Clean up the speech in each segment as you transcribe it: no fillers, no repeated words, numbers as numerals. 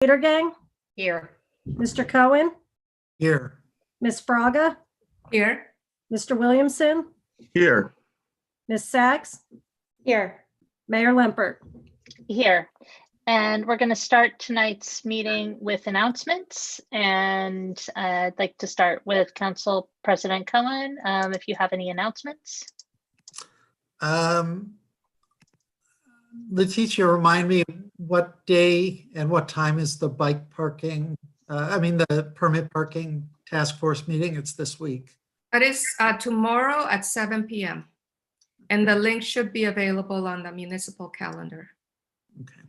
Gang, Here. Mr. Cohen, Here. Ms. Fraga, Here. Mr. Williamson, Here. Ms. Sachs, Here. Mayor Lempert. Here. And we're going to start tonight's meeting with announcements. And I'd like to start with Council President Cohen, if you have any announcements. Letitia, remind me what day and what time is the bike parking, the permit parking task force meeting? It's this week. That is tomorrow at 7 p.m. And the link should be available on the municipal calendar. Okay.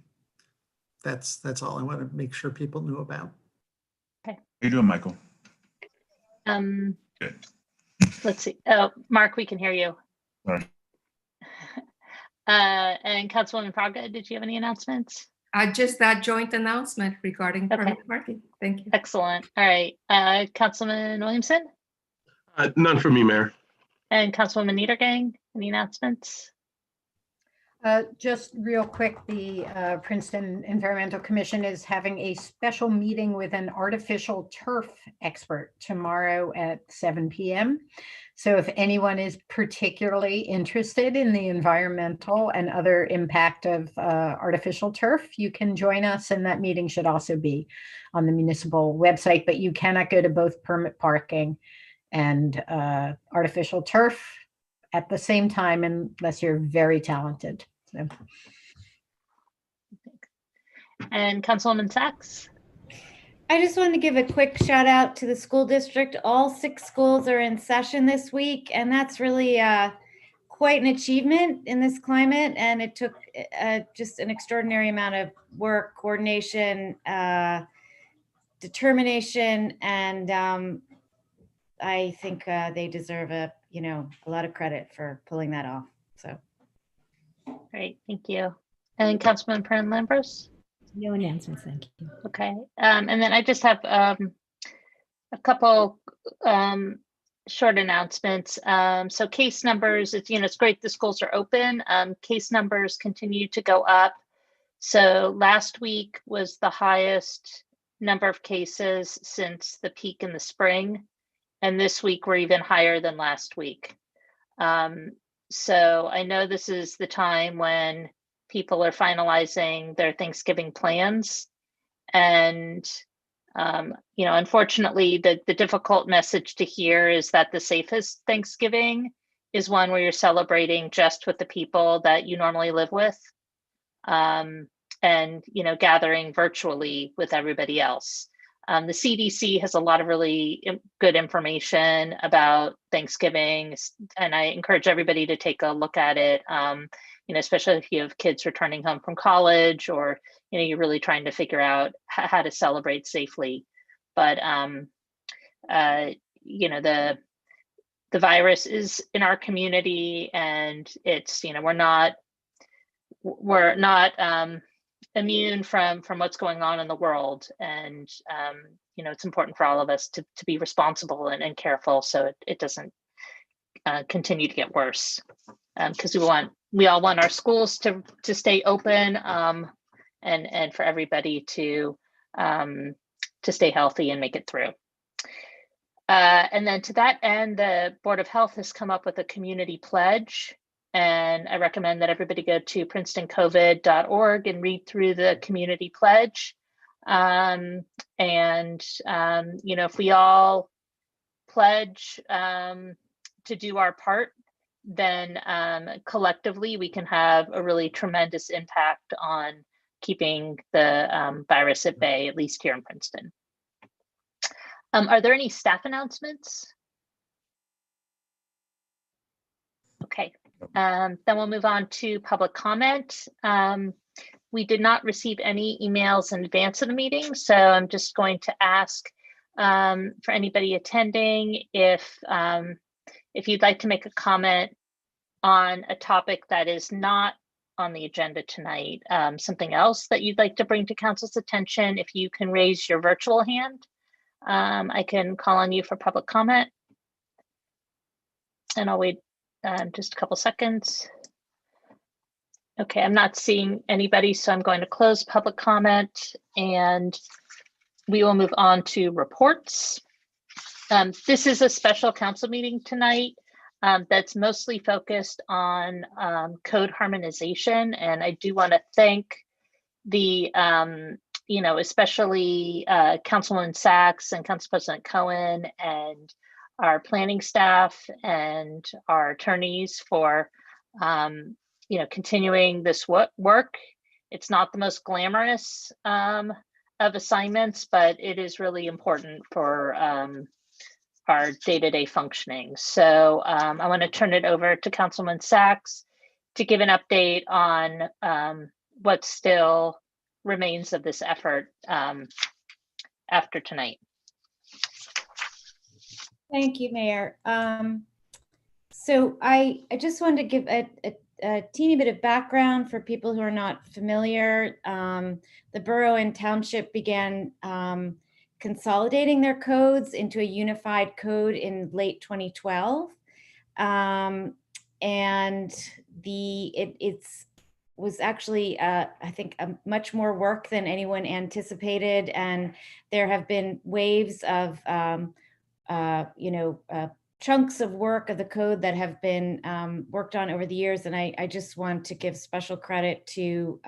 That's all I want to make sure people knew about. How you doing, Michael? Good. Let's see. Oh, Mark, we can hear you. Sorry. And Councilwoman Fraga, did you have any announcements? Just that joint announcement regarding permit parking. Thank you. Excellent. All right. Councilman Williamson? None for me, Mayor. And Councilwoman Niedergang, any announcements? Just real quick, the Princeton Environmental Commission is having a special meeting with an artificial turf expert tomorrow at 7 p.m. So if anyone is particularly interested in the environmental and other impact of artificial turf, you can join us, and that meeting should also be on the municipal website, but you cannot go to both permit parking and artificial turf at the same time unless you're very talented. So. And Councilwoman Sachs? I just wanted to give a quick shout out to the school district. All 6 schools are in session this week, and that's really quite an achievement in this climate. And it took just an extraordinary amount of work, coordination, determination, and I think they deserve a lot of credit for pulling that off. So, Great, thank you. And Councilman Perrin-Lambros? No announcements, thank you. Okay, and then I just have a couple short announcements. So case numbers, it's great the schools are open. Case numbers continue to go up. So last week was the highest number of cases since the peak in the spring. And this week we're even higher than last week. So I know this is the time when people are finalizing their Thanksgiving plans. And, unfortunately, the difficult message to hear is that the safest Thanksgiving is one where you're celebrating just with the people that you normally live with, and, gathering virtually with everybody else. The CDC has a lot of really good information about Thanksgiving, and I encourage everybody to take a look at it, especially if you have kids returning home from college or, you're really trying to figure out how to celebrate safely. But, the virus is in our community, and it's, we're not immune from what's going on in the world, and it's important for all of us to be responsible and careful so it doesn't continue to get worse, because we all want our schools to stay open, and for everybody to stay healthy and make it through. And then to that end, the Board of Health has come up with a community pledge. And I recommend that everybody go to princetoncovid.org and read through the community pledge. If we all pledge to do our part, then collectively we can have a really tremendous impact on keeping the virus at bay, at least here in Princeton. Are there any staff announcements? Okay. Then we'll move on to public comment. We did not receive any emails in advance of the meeting, so I'm just going to ask for anybody attending if you'd like to make a comment on a topic that is not on the agenda tonight, something else that you'd like to bring to council's attention, if you can raise your virtual hand, I can call on you for public comment. And I'll wait just a couple seconds. Okay, I'm not seeing anybody, so I'm going to close public comment and we will move on to reports. This is a special council meeting tonight that's mostly focused on code harmonization. And I do want to thank the, especially Councilwoman Sachs and Council President Cohen and our planning staff and our attorneys for continuing this work. It's not the most glamorous of assignments, but it is really important for our day-to-day functioning. So I want to turn it over to Councilman Sachs to give an update on what still remains of this effort after tonight. Thank you, Mayor. So I just wanted to give a teeny bit of background for people who are not familiar. The borough and township began consolidating their codes into a unified code in late 2012. And it was actually, I think, much more work than anyone anticipated. And there have been waves of, chunks of work of the code that have been worked on over the years. And I just want to give special credit to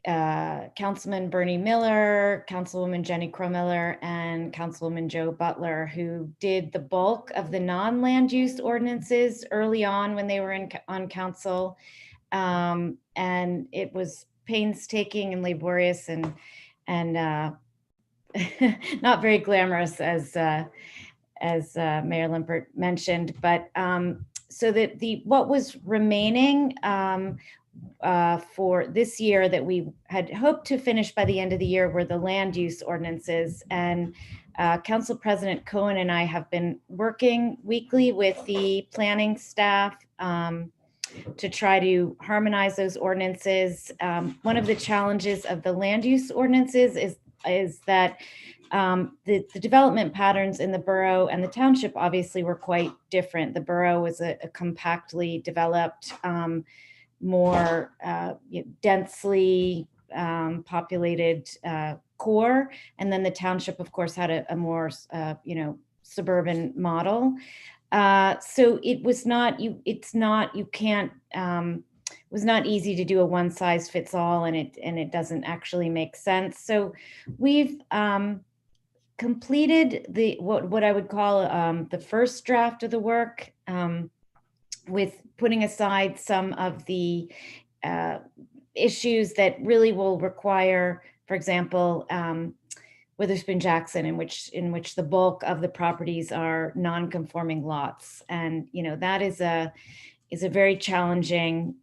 Councilman Bernie Miller, Councilwoman Jenny Cromiller, and Councilwoman Joe Butler, who did the bulk of the non-land use ordinances early on when they were on council. And it was painstaking and laborious and not very glamorous, as Mayor Limpert mentioned, but so that what was remaining for this year that we had hoped to finish by the end of the year were the land use ordinances. And Council President Cohen and I have been working weekly with the planning staff to try to harmonize those ordinances. One of the challenges of the land use ordinances is that the development patterns in the borough and the township obviously were quite different. The borough was a compactly developed, more densely populated core, and then the township, of course, had a more suburban model. So it was not it was not easy to do a one size fits all, and it doesn't actually make sense. So we've completed what I would call the first draft of the work, with putting aside some of the issues that really will require, for example, Witherspoon Jackson, in which the bulk of the properties are non-conforming lots, and that is a very challenging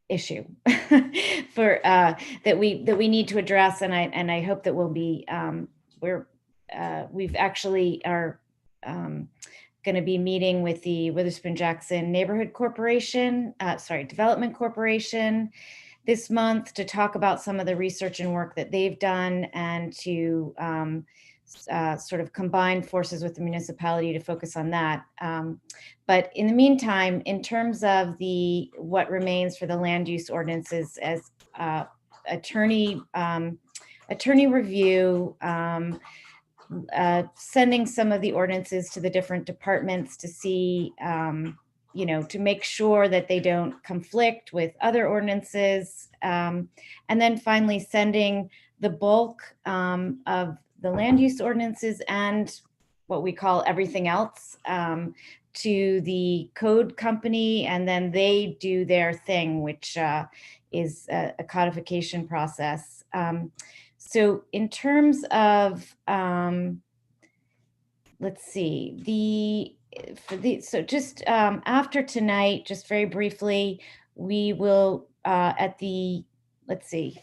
issue for that we need to address, and I hope that we'll be we've actually are going to be meeting with the Witherspoon Jackson Neighborhood Corporation, Development Corporation this month to talk about some of the research and work that they've done, and to sort of combine forces with the municipality to focus on that. But in the meantime, in terms of what remains for the land use ordinances, as attorney review, sending some of the ordinances to the different departments to see, to make sure that they don't conflict with other ordinances. And then finally sending the bulk of the land use ordinances and what we call everything else to the code company, and then they do their thing, which is a codification process. So in terms of, let's see, so just after tonight, just very briefly, we will let's see,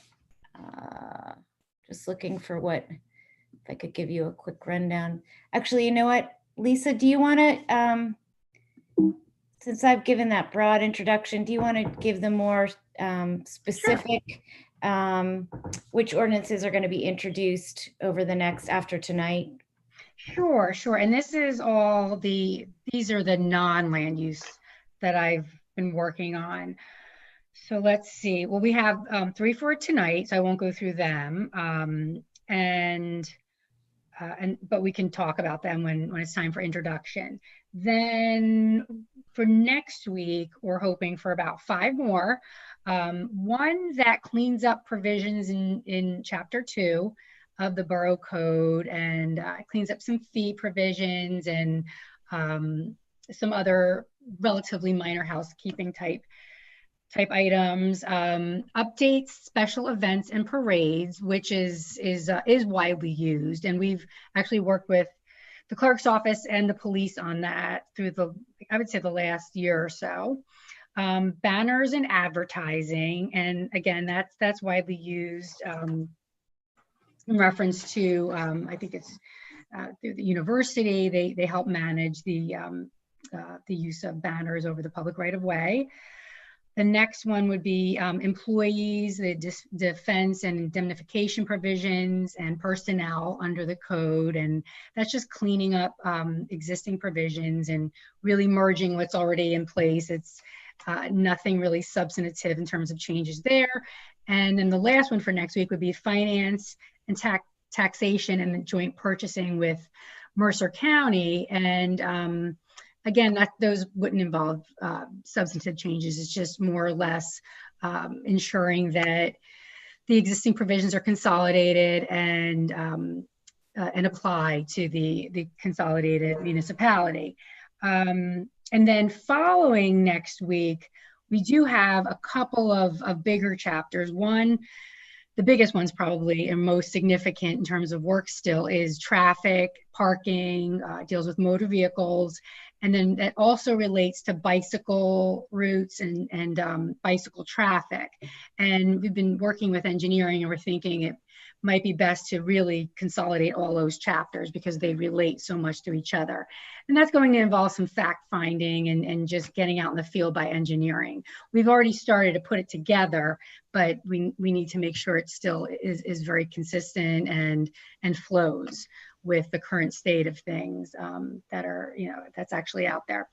just looking for if I could give you a quick rundown. Actually, you know what, Lisa, do you want to, since I've given that broad introduction, do you want to give the more specific, which ordinances are going to be introduced over the after tonight? Sure. And this is these are the non-land use that I've been working on. So let's see. Well, we have 3 for tonight, so I won't go through them. But we can talk about them when it's time for introduction. Then for next week, we're hoping for about 5 more. One that cleans up provisions in Chapter 2 of the Borough Code, and cleans up some fee provisions and some other relatively minor housekeeping type items. Updates special events and parades, which is widely used, and we've actually worked with the clerk's office and the police on that through I would say the last year or so. Banners and advertising, and again, that's widely used in reference to I think it's through the university. They help manage the use of banners over the public right of way. The next one would be employees, the defense and indemnification provisions, and personnel under the code. And that's just cleaning up existing provisions and really merging what's already in place. It's nothing really substantive in terms of changes there. And then the last one for next week would be finance and taxation and joint purchasing with Mercer County. And again, those wouldn't involve substantive changes. It's just more or less ensuring that the existing provisions are consolidated and apply to the consolidated municipality. And then following next week, we do have a couple of bigger chapters. One, the biggest one's probably and most significant in terms of work still is traffic, parking, deals with motor vehicles. And then that also relates to bicycle routes and bicycle traffic. And we've been working with engineering, and we're thinking it might be best to really consolidate all those chapters because they relate so much to each other. And that's going to involve some fact finding and just getting out in the field by engineering. We've already started to put it together, but we need to make sure it still is very consistent and flows with the current state of things that are, that's actually out there.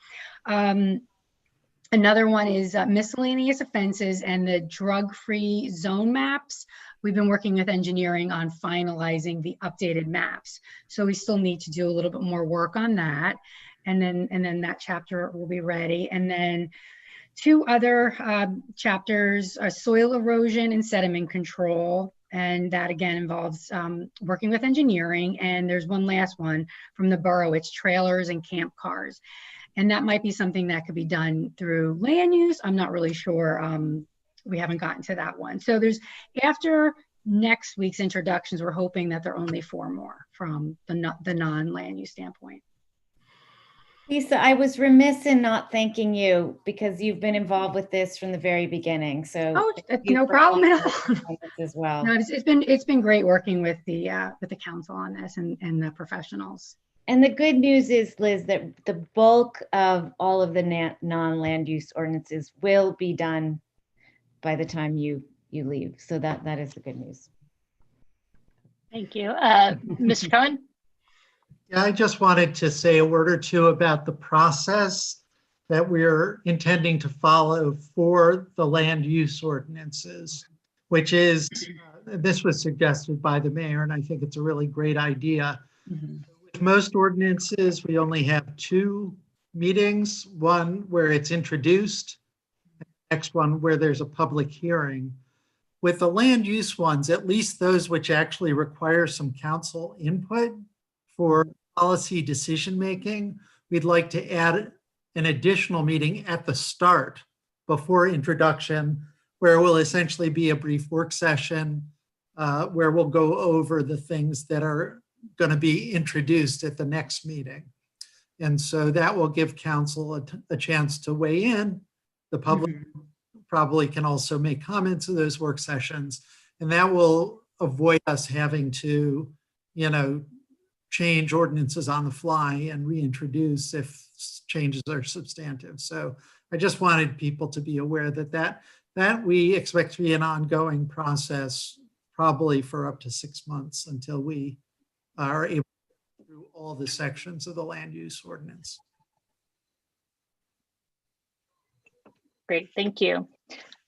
Another one is miscellaneous offenses and the drug-free zone maps. We've been working with engineering on finalizing the updated maps. So we still need to do a little bit more work on that. And then that chapter will be ready. And then 2 other chapters are soil erosion and sediment control. And that again involves working with engineering. And there's one last one from the borough. It's trailers and camp cars. And that might be something that could be done through land use. I'm not really sure. We haven't gotten to that one. So after next week's introductions, we're hoping that there are only 4 more from the non-land use standpoint. Lisa, I was remiss in not thanking you because you've been involved with this from the very beginning. So no problem at all. As well. No, it's been great working with the council on this and the professionals. And the good news is, Liz, that the bulk of all of the non-land use ordinances will be done by the time you leave. So that is the good news. Thank you. Mr. Cohen? Yeah, I just wanted to say a word or two about the process that we're intending to follow for the land use ordinances, which is, this was suggested by the mayor, and I think it's a really great idea. Mm-hmm. With most ordinances, we only have 2 meetings, one where it's introduced, and the next one where there's a public hearing. With the land use ones, at least those which actually require some council input for policy decision-making, we'd like to add an additional meeting at the start before introduction, where it will essentially be a brief work session where we'll go over the things that are going to be introduced at the next meeting. And so that will give council a chance to weigh in. The public probably can also make comments of those work sessions, and that will avoid us having to, change ordinances on the fly and reintroduce if changes are substantive. So I just wanted people to be aware that we expect to be an ongoing process, probably for up to 6 months until we are able to go through all the sections of the land use ordinance. Great, thank you.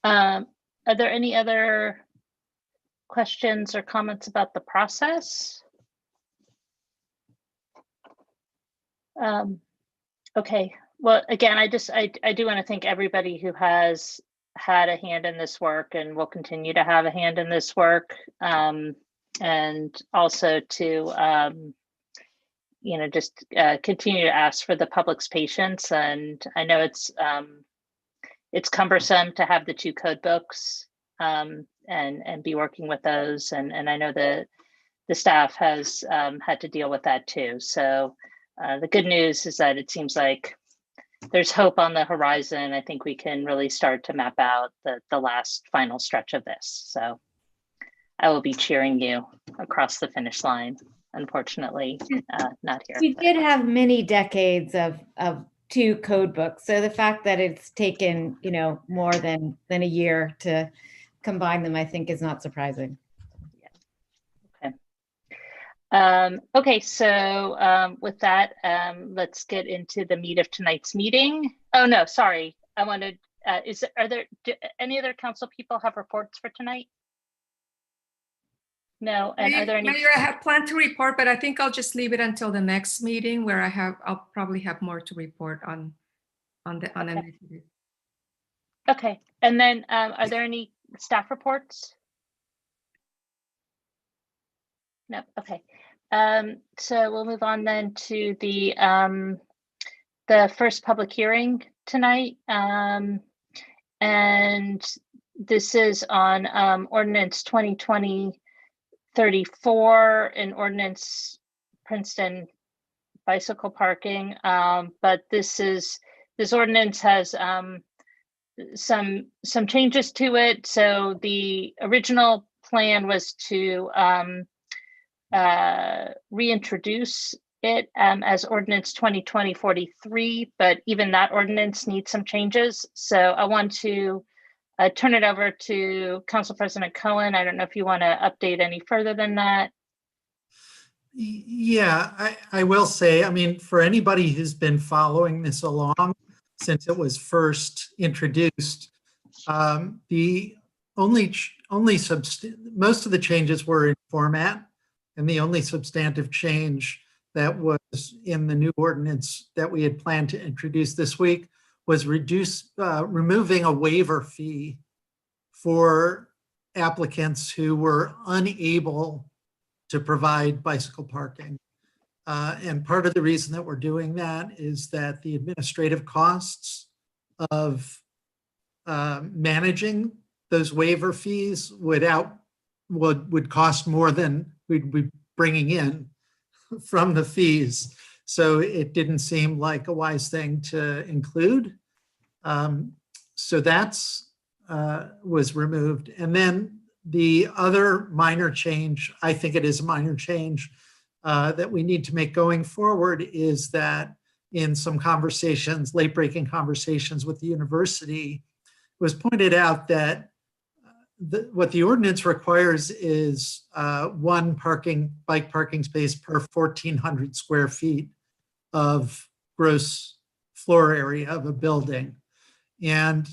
Are there any other questions or comments about the process? Okay, well, again, I do want to thank everybody who has had a hand in this work and will continue to have a hand in this work. And also to, just continue to ask for the public's patience. And I know it's cumbersome to have the 2 code books and be working with those. And I know that the staff has had to deal with that too. So the good news is that it seems like there's hope on the horizon. I think we can really start to map out the last final stretch of this. So I will be cheering you across the finish line. Unfortunately, not here. We did have many decades of 2 code books. So the fact that it's taken, more than a year to combine them, I think is not surprising. Okay, so with that, let's get into the meat of tonight's meeting. Oh no, sorry. I wanted, do any other council people have reports for tonight? No, and are there any? Mayor, I have planned to report, but I think I'll just leave it until the next meeting where I'll probably have more to report on the initiative. Okay, and then are there any staff reports? No, okay. So we'll move on then to the first public hearing tonight. And this is on ordinance 2020-34, an ordinance Princeton bicycle parking. But this ordinance has some changes to it. So the original plan was to reintroduce it as ordinance 2020-43, but even that ordinance needs some changes. So I want to turn it over to Council President Cohen. I don't know if you want to update any further than that. Yeah, I will say, I mean, for anybody who's been following this along since it was first introduced, the most of the changes were in format. And the only substantive change that was in the new ordinance that we had planned to introduce this week was removing a waiver fee for applicants who were unable to provide bicycle parking. And part of the reason that we're doing that is that the administrative costs of managing those waiver fees would cost more than we'd be bringing in from the fees. So it didn't seem like a wise thing to include. So that's was removed. And then the other minor change, I think it is a minor change that we need to make going forward, is that in some conversations, late-breaking conversations with the university, it was pointed out that what the ordinance requires is one bike parking space per 1,400 square feet of gross floor area of a building. And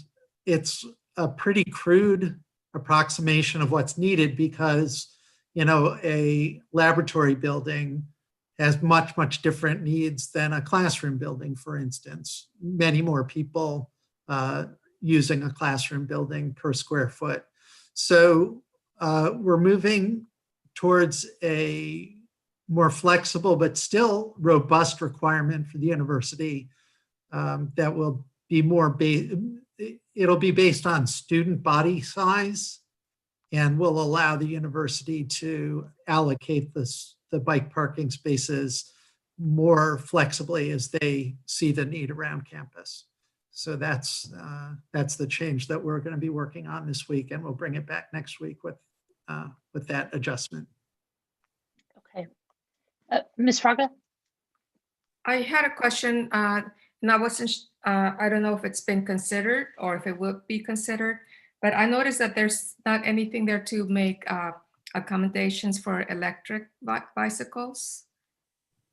it's a pretty crude approximation of what's needed because, a laboratory building has much different needs than a classroom building, for instance. Many more people using a classroom building per square foot. So we're moving towards a more flexible but still robust requirement for the university that will be it'll be based on student body size and will allow the university to allocate the bike parking spaces more flexibly as they see the need around campus. So that's the change that we're going to be working on this week, and we'll bring it back next week with that adjustment. Okay, Ms. Fraga? I had a question, and I wasn't. I don't know if it's been considered or if it will be considered, but I noticed that there's not anything there to make accommodations for electric bicycles.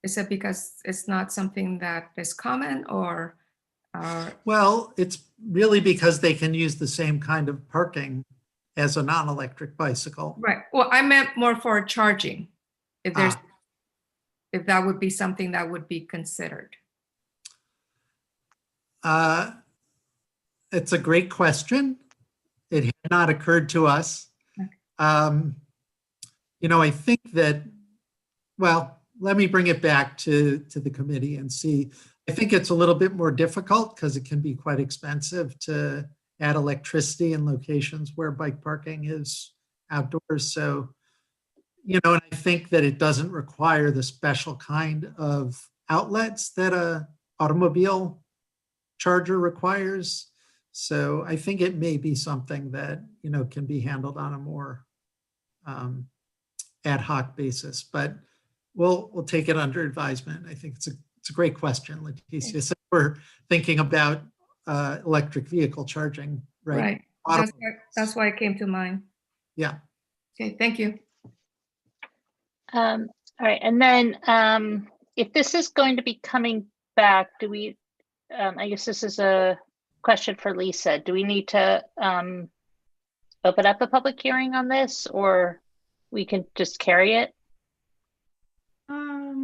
Is it because it's not something that is common, or Well, it's really because they can use the same kind of parking as a non-electric bicycle. Right. Well, I meant more for charging. If there's, if that would be something that would be considered. It's a great question. It had not occurred to us. You know, I think that, well, let me bring it back to the committee and see. I think it's a little bit more difficult because it can be quite expensive to add electricity in locations where bike parking is outdoors. So, you know, and I think that it doesn't require the special kind of outlets that a automobile charger requires. So I think it may be something that, you know, can be handled on a more ad hoc basis, but we'll take it under advisement. I think it's a great question, Leticia. So we're thinking about electric vehicle charging, right? Right. That's why it came to mind. Yeah. Okay, thank you. All right, and then if this is going to be coming back, do we, I guess this is a question for Lisa. Do we need to open up a public hearing on this, or we can just carry it?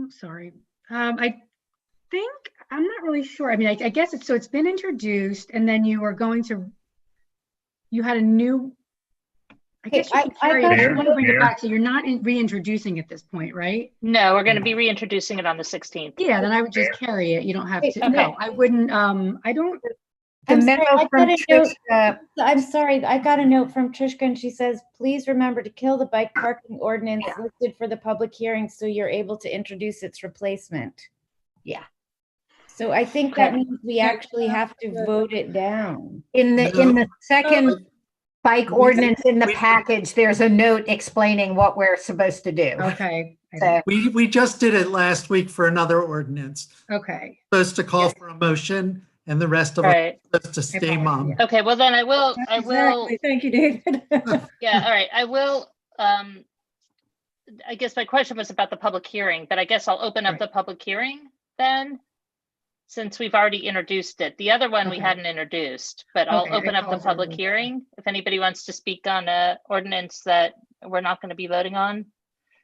Sorry. I think, I'm not really sure. I mean, I guess it's, so it's been introduced and then you are going to, you had a new, I guess you can carry it. You want to bring it back, so you're not reintroducing at this point, right? No, we're going to be reintroducing it on the 16th. Yeah, then I would just carry it. You don't have to. Okay. No, I wouldn't. I don't. The I'm sorry, memo I from got a note. Trishka, I'm sorry, I got a note from Trishka and she says, please remember to kill the bike parking ordinance listed for the public hearing so you're able to introduce its replacement. Yeah. So I think that means we actually have to vote it down. in the second bike ordinance in the package, there's a note explaining what we're supposed to do. Okay. So, We just did it last week for another ordinance. Okay. Supposed to call for a motion and the rest of us Right. supposed to stay mum. Okay, well then I will, Exactly. Thank you, David. yeah, all right, I will, I guess my question was about the public hearing, but I guess I'll open up the public hearing then, since we've already introduced it. The other one we Okay. hadn't introduced, but I'll Okay, open I up the call for public it. hearing. If anybody wants to speak on a ordinance that we're not going to be voting on.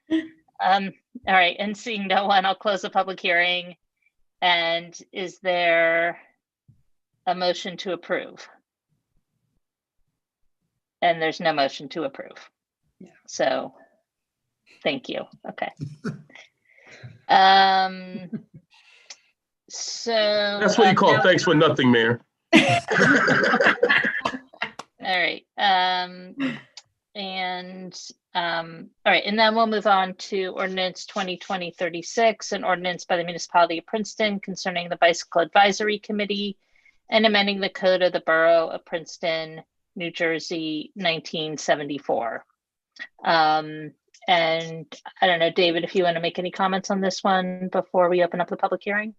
All right, and seeing no one, I'll close the public hearing. And is there a motion to approve? And there's no motion to approve. Yeah. So, thank you. Okay. So That's what you call now- thanks for nothing, Mayor. all right. All right, and then we'll move on to ordinance 2020-36, an ordinance by the municipality of Princeton concerning the Bicycle Advisory Committee and amending the code of the Borough of Princeton, New Jersey, 1974. And I don't know, David, if you want to make any comments on this one before we open up the public hearing?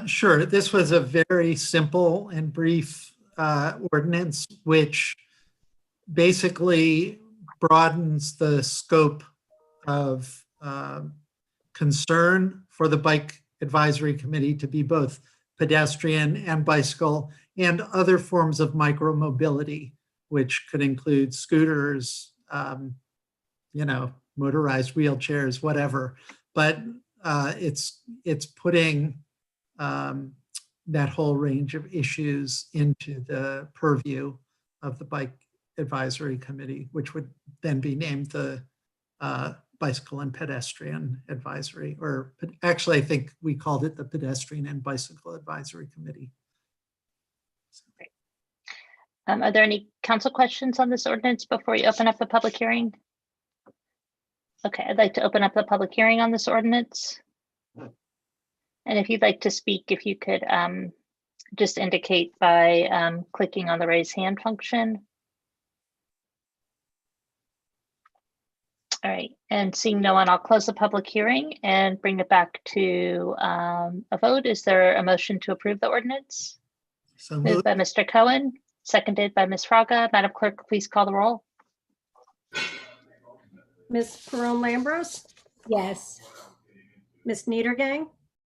Sure. This was a very simple and brief ordinance, which basically broadens the scope of concern for the Bike Advisory Committee to be both pedestrian and bicycle and other forms of micromobility, which could include scooters, you know, motorized wheelchairs, whatever. But it's putting that whole range of issues into the purview of the Bike Advisory Committee, which would then be named the Bicycle and Pedestrian Advisory, or actually, I think we called it the Pedestrian and Bicycle Advisory Committee. Are there any council questions on this ordinance before we open up the public hearing? Okay, I'd like to open up the public hearing on this ordinance. And if you'd like to speak, if you could just indicate by clicking on the raise hand function. All right, and seeing no one, I'll close the public hearing and bring it back to a vote. Is there a motion to approve the ordinance? So Moved moved. by Mr. Cohen, seconded by Ms. Fraga. Madam Clerk, please call the roll. Ms. Peron Lambros, Yes. Ms. Niedergang,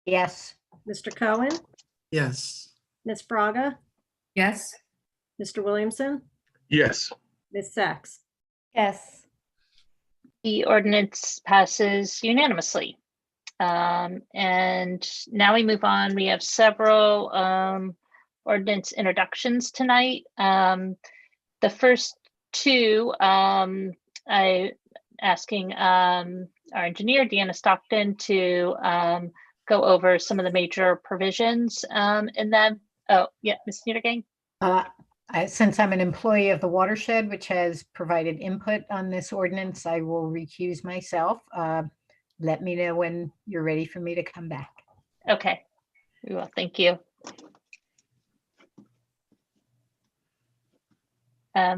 yes. Mr. Cohen, Yes. Ms. Fraga, Yes. Mr. Williamson, Yes. Ms. Sacks. Yes. The ordinance passes unanimously. And now we move on. We have several ordinance introductions tonight. The first two, I asking our engineer, Deanna Stockton, to go over some of the major provisions. And then, oh, yeah, Ms. Niedergang? Since I'm an employee of the watershed, which has provided input on this ordinance, I will recuse myself. Let me know when you're ready for me to come back. Okay, we will. Thank you. Yeah,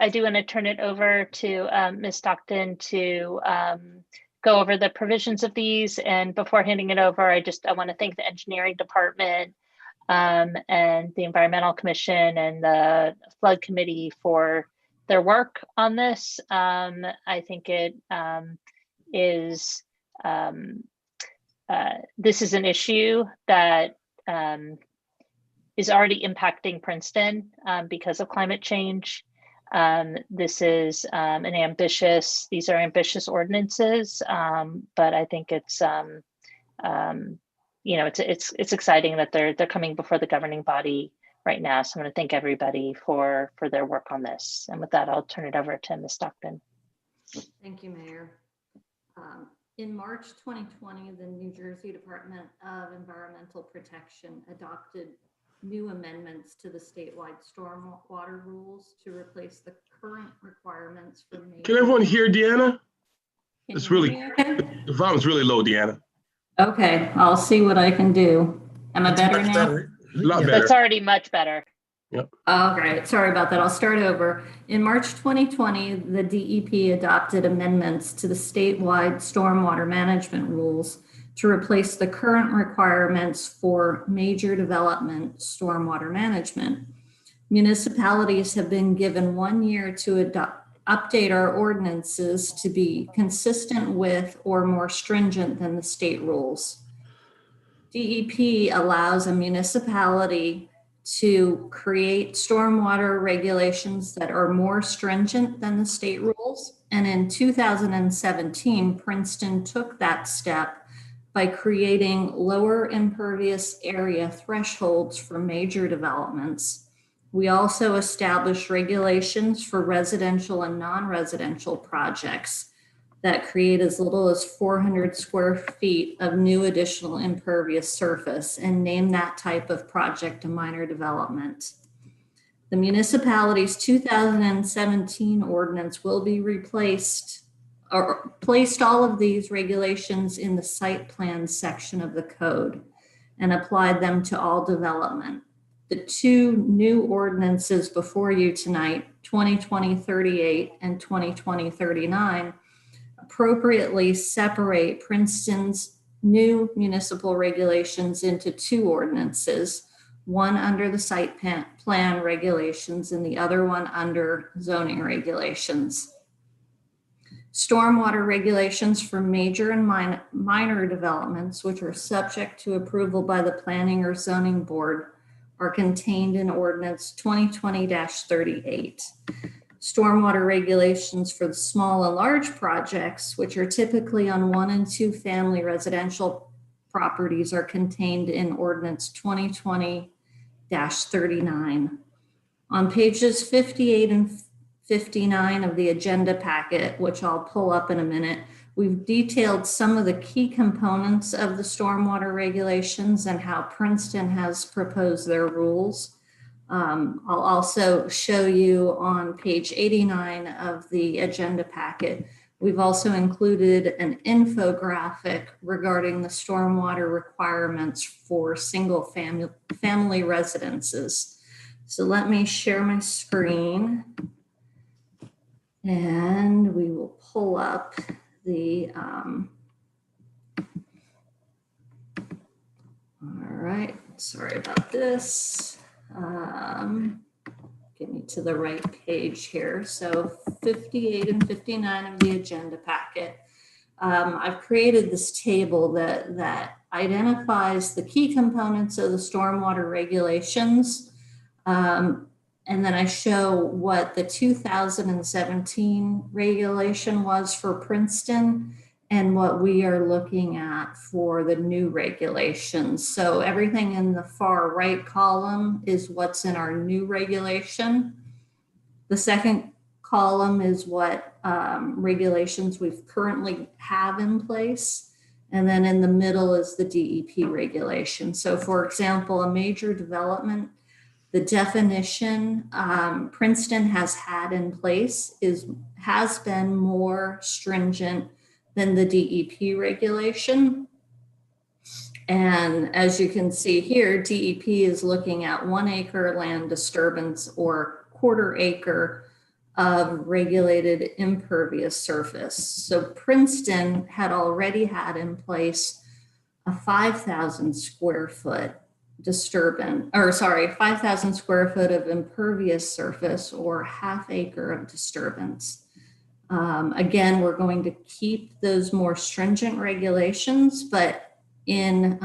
I do want to turn it over to Ms. Stockton to go over the provisions of these. And before handing it over, I want to thank the engineering department and the Environmental Commission and the Flood Committee for their work on this. I think it is, this is an issue that is already impacting Princeton because of climate change. This is these are ambitious ordinances, but I think it's, you know, it's exciting that they're coming before the governing body right now. So I'm going to thank everybody for their work on this. And with that, I'll turn it over to Ms. Stockton. Thank you, Mayor. In March 2020, the New Jersey Department of Environmental Protection adopted new amendments to the statewide stormwater rules to replace the current requirements for major. Can everyone hear Deanna? Can It's you really, hear me okay? the volume's really low, Deanna. Okay, I'll see what I can do. Am I better Much now? better. A lot Yeah. better. That's already much better. All right, sorry about that. I'll start over. In March 2020, the DEP adopted amendments to the statewide stormwater management rules to replace the current requirements for major development stormwater management. Municipalities have been given 1 year to update our ordinances to be consistent with or more stringent than the state rules. DEP allows a municipality to create stormwater regulations that are more stringent than the state rules. And in 2017, Princeton took that step by creating lower impervious area thresholds for major developments. We also established regulations for residential and non-residential projects that create as little as 400 square feet of new additional impervious surface and name that type of project a minor development. The municipality's 2017 ordinance will be replaced or placed all of these regulations in the site plan section of the code and applied them to all development. The two new ordinances before you tonight, 2020-38 and 2020-39, appropriately separate Princeton's new municipal regulations into two ordinances, one under the site plan regulations and the other one under zoning regulations. Stormwater regulations for major and minor developments, which are subject to approval by the planning or zoning board, are contained in ordinance 2020-38. Stormwater regulations for the small and large projects, which are typically on 1 and 2 family residential properties, are contained in ordinance 2020-39. On pages 58 and 59 of the agenda packet, which I'll pull up in a minute, we've detailed some of the key components of the stormwater regulations and how Princeton has proposed their rules. I'll also show you on page 89 of the agenda packet. We've also included an infographic regarding the stormwater requirements for single family residences. So let me share my screen and we will pull up the, all right, sorry about this. Get me to the right page here. So 58 and 59 of the agenda packet. I've created this table that identifies the key components of the stormwater regulations. And then I show what the 2017 regulation was for Princeton and what we are looking at for the new regulations. So everything in the far right column is what's in our new regulation. The second column is what regulations we currently have in place. And then in the middle is the DEP regulation. So for example, a major development, the definition Princeton has had in place has been more stringent than the DEP regulation. And as you can see here, DEP is looking at 1 acre land disturbance or quarter acre of regulated impervious surface. So Princeton had already had in place a 5,000 square foot disturbance, or sorry, 5,000 square foot of impervious surface or half acre of disturbance. Again, we're going to keep those more stringent regulations, but in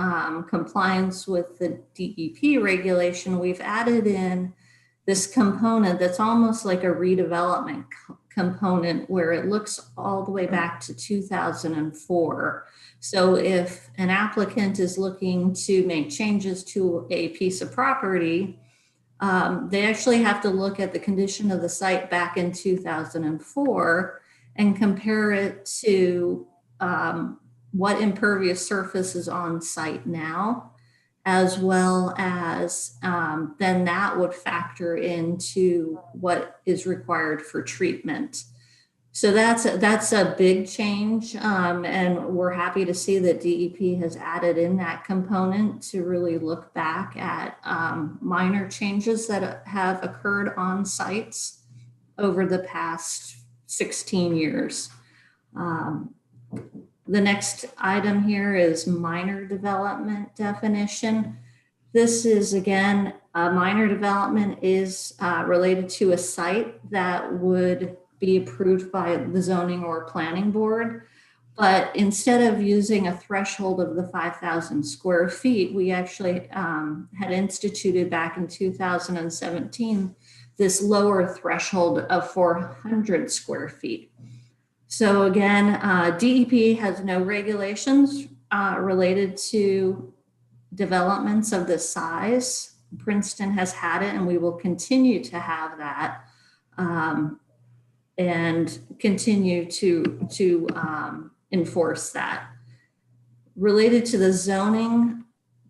compliance with the DEP regulation, we've added in this component that's almost like a redevelopment component where it looks all the way back to 2004. So if an applicant is looking to make changes to a piece of property, they actually have to look at the condition of the site back in 2004 and compare it to what impervious surface is on site now, as well as then that would factor into what is required for treatment. So that's a big change, and we're happy to see that DEP has added in that component to really look back at minor changes that have occurred on sites over the past 16 years. The next item here is minor development definition. This is, again, a minor development is related to a site that would be approved by the zoning or planning board. But instead of using a threshold of the 5,000 square feet, we actually had instituted back in 2017 this lower threshold of 400 square feet. So again, DEP has no regulations related to developments of this size. Princeton has had it, and we will continue to have that and continue to enforce that. Related to the zoning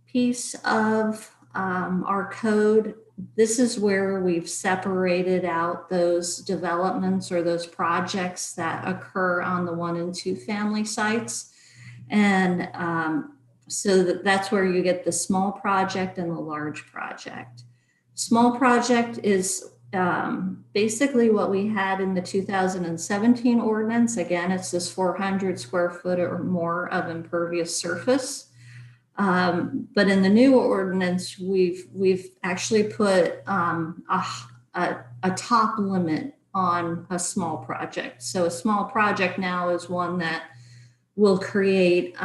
piece of our code, this is where we've separated out those developments or those projects that occur on the 1 and 2 family sites. And so that's where you get the small project and the large project. Small project is basically what we had in the 2017 ordinance. Again, it's this 400 square foot or more of impervious surface. But in the new ordinance, we've actually put a top limit on a small project. So a small project now is one that will create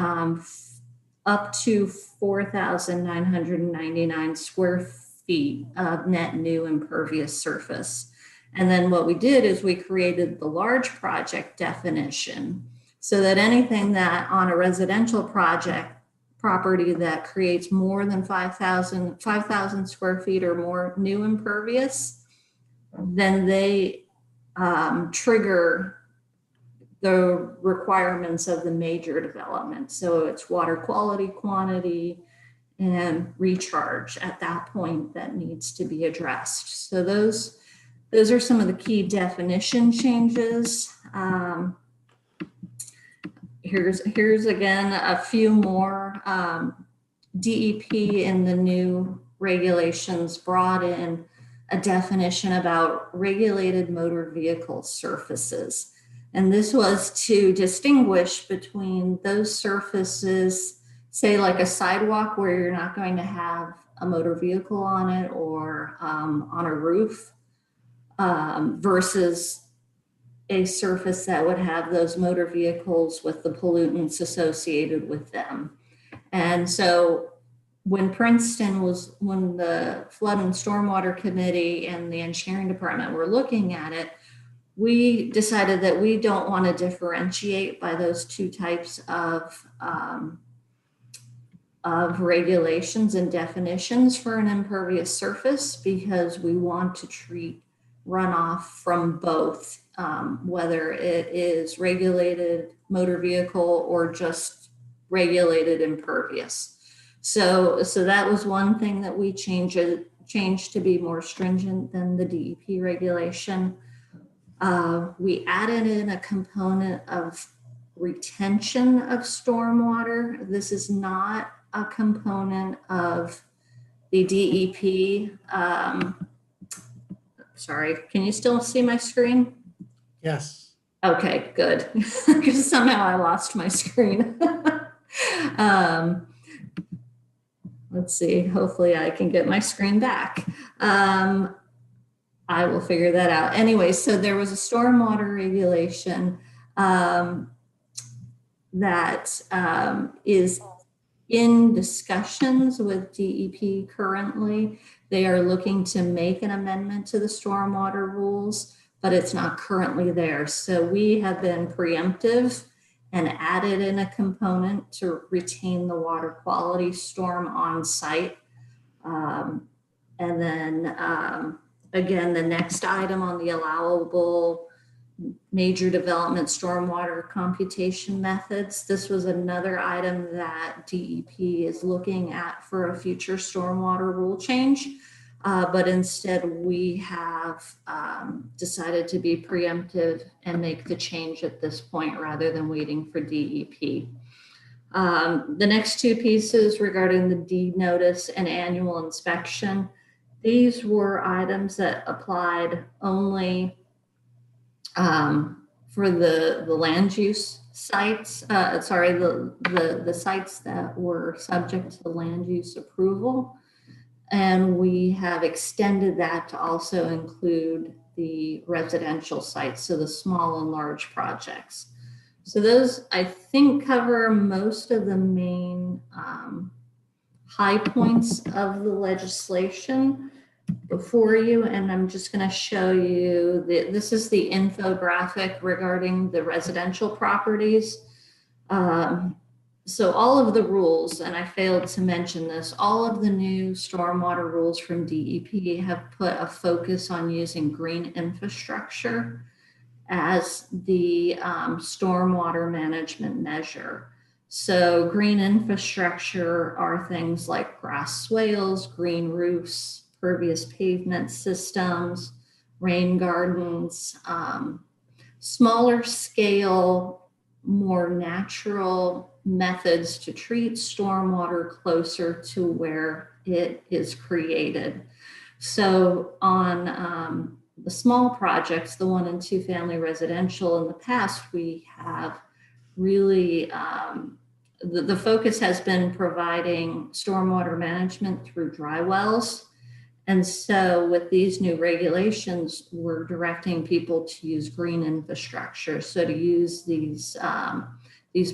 up to 4,999 square feet of net new impervious surface. And then what we did is we created the large project definition so that anything that on a residential property that creates more than 5,000 square feet or more new impervious, then they trigger the requirements of the major development. So it's water quality, quantity, and recharge at that point that needs to be addressed. So those are some of the key definition changes. Here's again a few more. DEP in the new regulations brought in a definition about regulated motor vehicle surfaces. And this was to distinguish between those surfaces, say like a sidewalk where you're not going to have a motor vehicle on it or on a roof, versus a surface that would have those motor vehicles with the pollutants associated with them. And so when the Flood and Stormwater Committee and the Engineering Department were looking at it, we decided that we don't want to differentiate by those two types of regulations and definitions for an impervious surface, because we want to treat runoff from both, whether it is regulated motor vehicle or just regulated impervious. So that was one thing that we changed to be more stringent than the DEP regulation. We added in a component of retention of stormwater. This is not a component of the DEP. Sorry, can you still see my screen? Yes. Okay, good. Because somehow I lost my screen. Let's see, hopefully I can get my screen back. I will figure that out. Anyway, so there was a stormwater regulation that is in discussions with DEP currently. They are looking to make an amendment to the stormwater rules, but it's not currently there. So we have been preemptive and added in a component to retain the water quality storm on site. And then again, the next item on the allowable major development stormwater computation methods. This was another item that DEP is looking at for a future stormwater rule change. But instead we have decided to be preemptive and make the change at this point rather than waiting for DEP. The next two pieces regarding the deed notice and annual inspection, these were items that applied only for the land use sites, the sites that were subject to land use approval. And we have extended that to also include the residential sites, so the small and large projects. So those, I think, cover most of the main high points of the legislation before you. And I'm just going to show you, this is the infographic regarding the residential properties. So all of the rules, and I failed to mention this, all of the new stormwater rules from DEP have put a focus on using green infrastructure as the stormwater management measure. So green infrastructure are things like grass swales, green roofs, pervious pavement systems, rain gardens, smaller scale, more natural methods to treat stormwater closer to where it is created. So on the small projects, the 1 and 2 family residential, in the past, we have really, the focus has been providing stormwater management through dry wells. And so with these new regulations, we're directing people to use green infrastructure. So to use these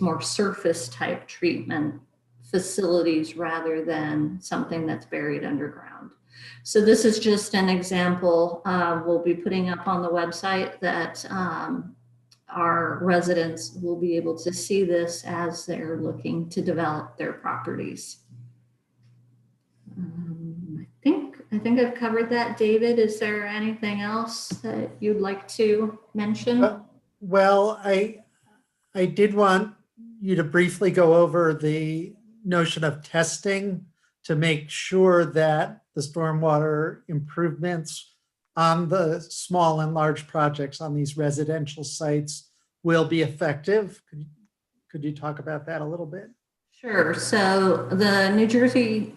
more surface type treatment facilities rather than something that's buried underground. So this is just an example. We'll be putting up on the website that our residents will be able to see this as they're looking to develop their properties. I think I've covered that. David, is there anything else that you'd like to mention? Well, I did want you to briefly go over the notion of testing to make sure that the stormwater improvements on the small and large projects on these residential sites will be effective. Could you talk about that a little bit? Sure. So the New Jersey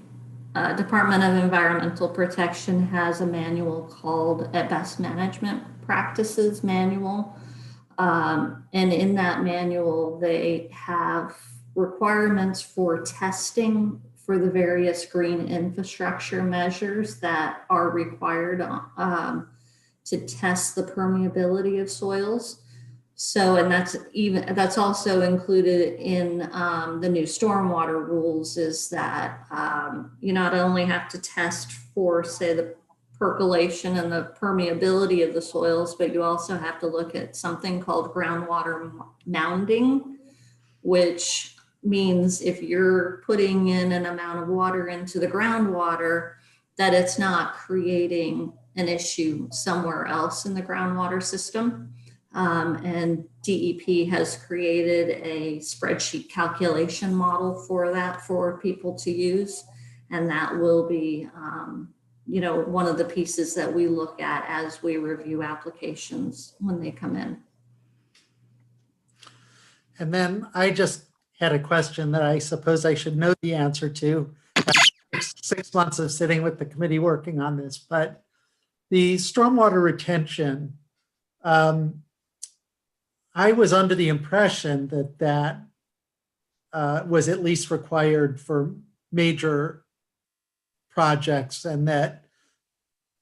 Department of Environmental Protection has a manual called a Best Management Practices Manual. And in that manual, they have requirements for testing for the various green infrastructure measures that are required to test the permeability of soils. So, and that's also included in the new stormwater rules, is that you not only have to test for, say, the percolation and the permeability of the soils, but you also have to look at something called groundwater mounding, which means if you're putting in an amount of water into the groundwater, that it's not creating an issue somewhere else in the groundwater system. And DEP has created a spreadsheet calculation model for that for people to use. And that will be, one of the pieces that we look at as we review applications when they come in. And then I just had a question that I suppose I should know the answer to. 6 months of sitting with the committee working on this, but the stormwater retention, I was under the impression that was at least required for major projects, and that,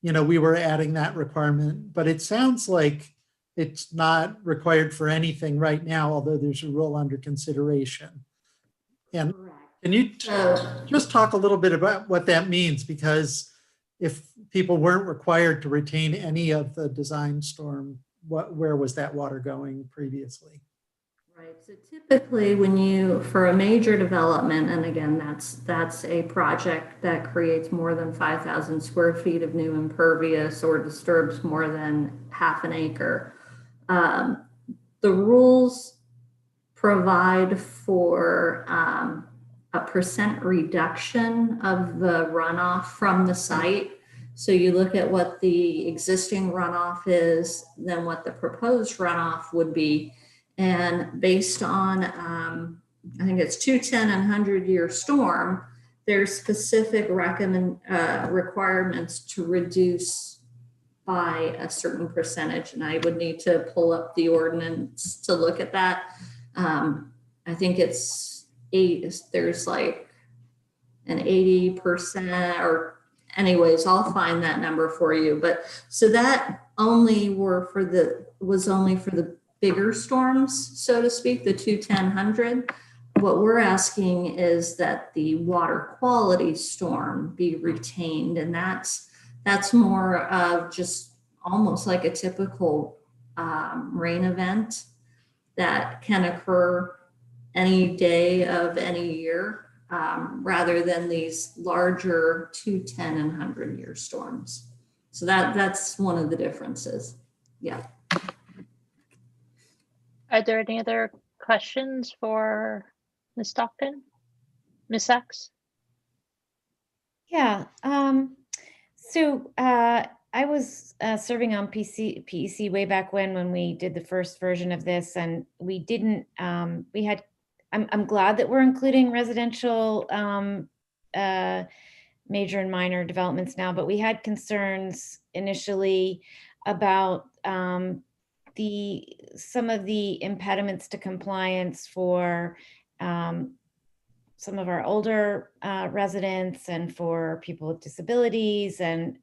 we were adding that requirement, but it sounds like it's not required for anything right now, although there's a rule under consideration. And can you just talk a little bit about what that means? Because if people weren't required to retain any of the design storm, where was that water going previously? Right. So typically for a major development, and again, that's a project that creates more than 5,000 square feet of new impervious or disturbs more than half an acre. The rules provide for a percent reduction of the runoff from the site. So you look at what the existing runoff is, then what the proposed runoff would be. And based on, I think it's 210 and 100-year storm, there's specific requirements to reduce by a certain percentage. And I would need to pull up the ordinance to look at that. I think there's like an 80%, or anyways, I'll find that number for you. But so that was only for the bigger storms, so to speak, the 210, 100. What we're asking is that the water quality storm be retained. And that's more of just almost like a typical rain event that can occur any day of any year, rather than these larger 210 and 100-year storms. So that's one of the differences. Yeah. Are there any other questions for Ms. Stockton? Ms. Sachs? Yeah. So I was serving on PEC way back when we did the first version of this, and we didn't. I'm glad that we're including residential major and minor developments now, but we had concerns initially about some of the impediments to compliance for some of our older residents and for people with disabilities, and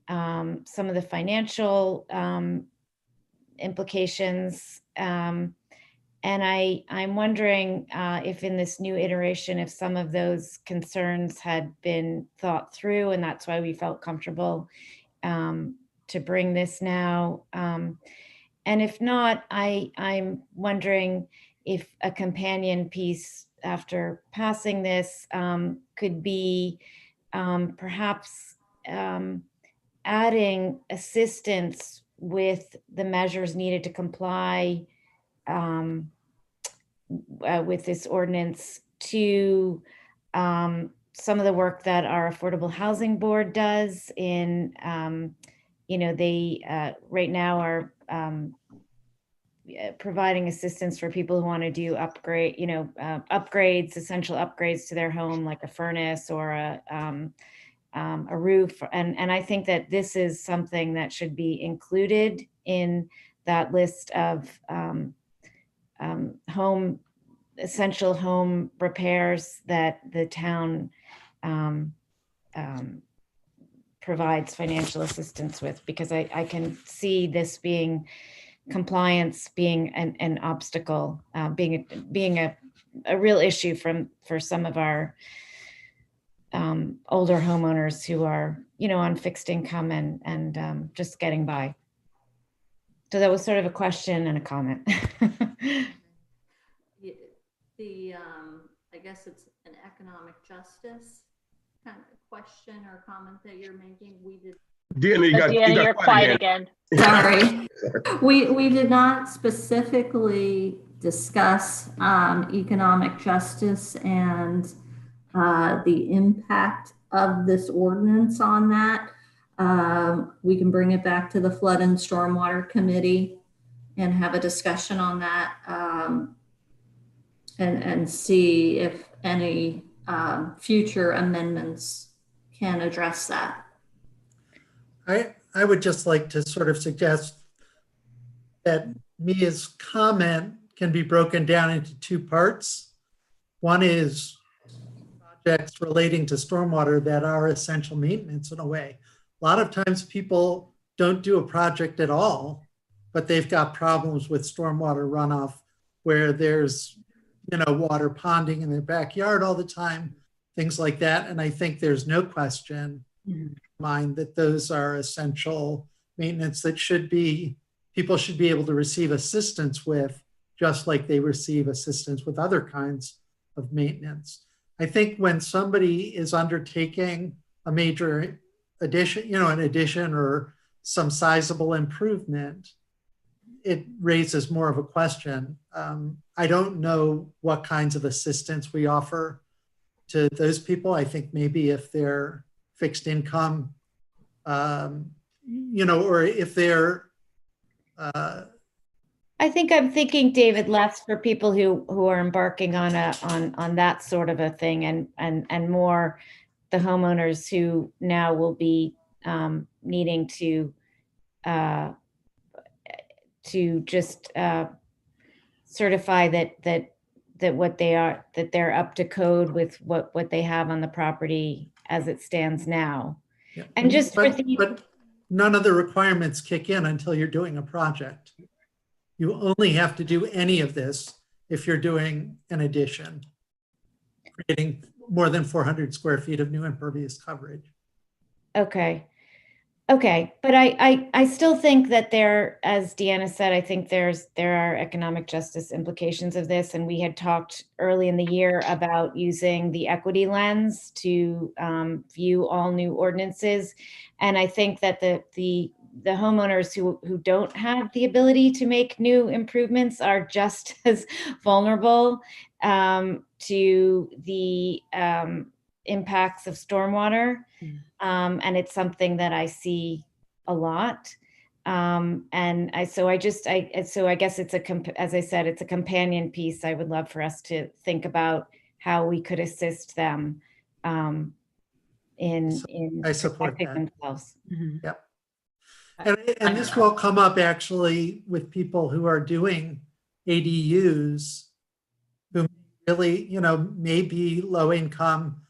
some of the financial implications. And I'm wondering if in this new iteration, if some of those concerns had been thought through, and that's why we felt comfortable to bring this now. And if not, I'm wondering if a companion piece after passing this could be perhaps adding assistance with the measures needed to comply with this ordinance to some of the work that our Affordable Housing Board does in, they right now are providing assistance for people who want to do upgrades, essential upgrades to their home, like a furnace or a roof. And I think that this is something that should be included in that list of essential home repairs that the town provides financial assistance with, because I can see this being compliance being an obstacle, being a real issue for some of our older homeowners who are, on fixed income and just getting by. So that was sort of a question and a comment. I guess it's an economic justice kind of question or comment that you're making. We did. Deanna, you got Deanna, you're quiet again. again. Sorry. We did not specifically discuss economic justice and the impact of this ordinance on that. We can bring it back to the Flood and Stormwater Committee and have a discussion on that, and see if any future amendments can address that. I would just like to sort of suggest that Mia's comment can be broken down into two parts. One is projects relating to stormwater that are essential maintenance in a way. A lot of times people don't do a project at all, but they've got problems with stormwater runoff where there's, water ponding in their backyard all the time, things like that. And I think there's no question in mind that those are essential maintenance that people should be able to receive assistance with, just like they receive assistance with other kinds of maintenance. I think when somebody is undertaking a major addition, an addition or some sizable improvement, it raises more of a question. I don't know what kinds of assistance we offer to those people. I think maybe if they're fixed income, or if they're. I think I'm thinking, David, less for people who are embarking on that sort of a thing, and more the homeowners who now will be needing to just certify that what they are, that they're up to code with what they have on the property as it stands now. Yeah. And just but none of the requirements kick in until you're doing a project. You only have to do any of this if you're doing an addition, creating more than 400 square feet of new impervious coverage. Okay. But I still think that there, as Deanna said, I think there are economic justice implications of this. And we had talked early in the year about using the equity lens to view all new ordinances. And I think that the homeowners who don't have the ability to make new improvements are just as vulnerable to the impacts of stormwater. And it's something that I see a lot. So I guess as I said, it's a companion piece. I would love for us to think about how we could assist them in I support protecting that. themselves. Yep. And this will come up actually with people who are doing ADUs who really, may be low income.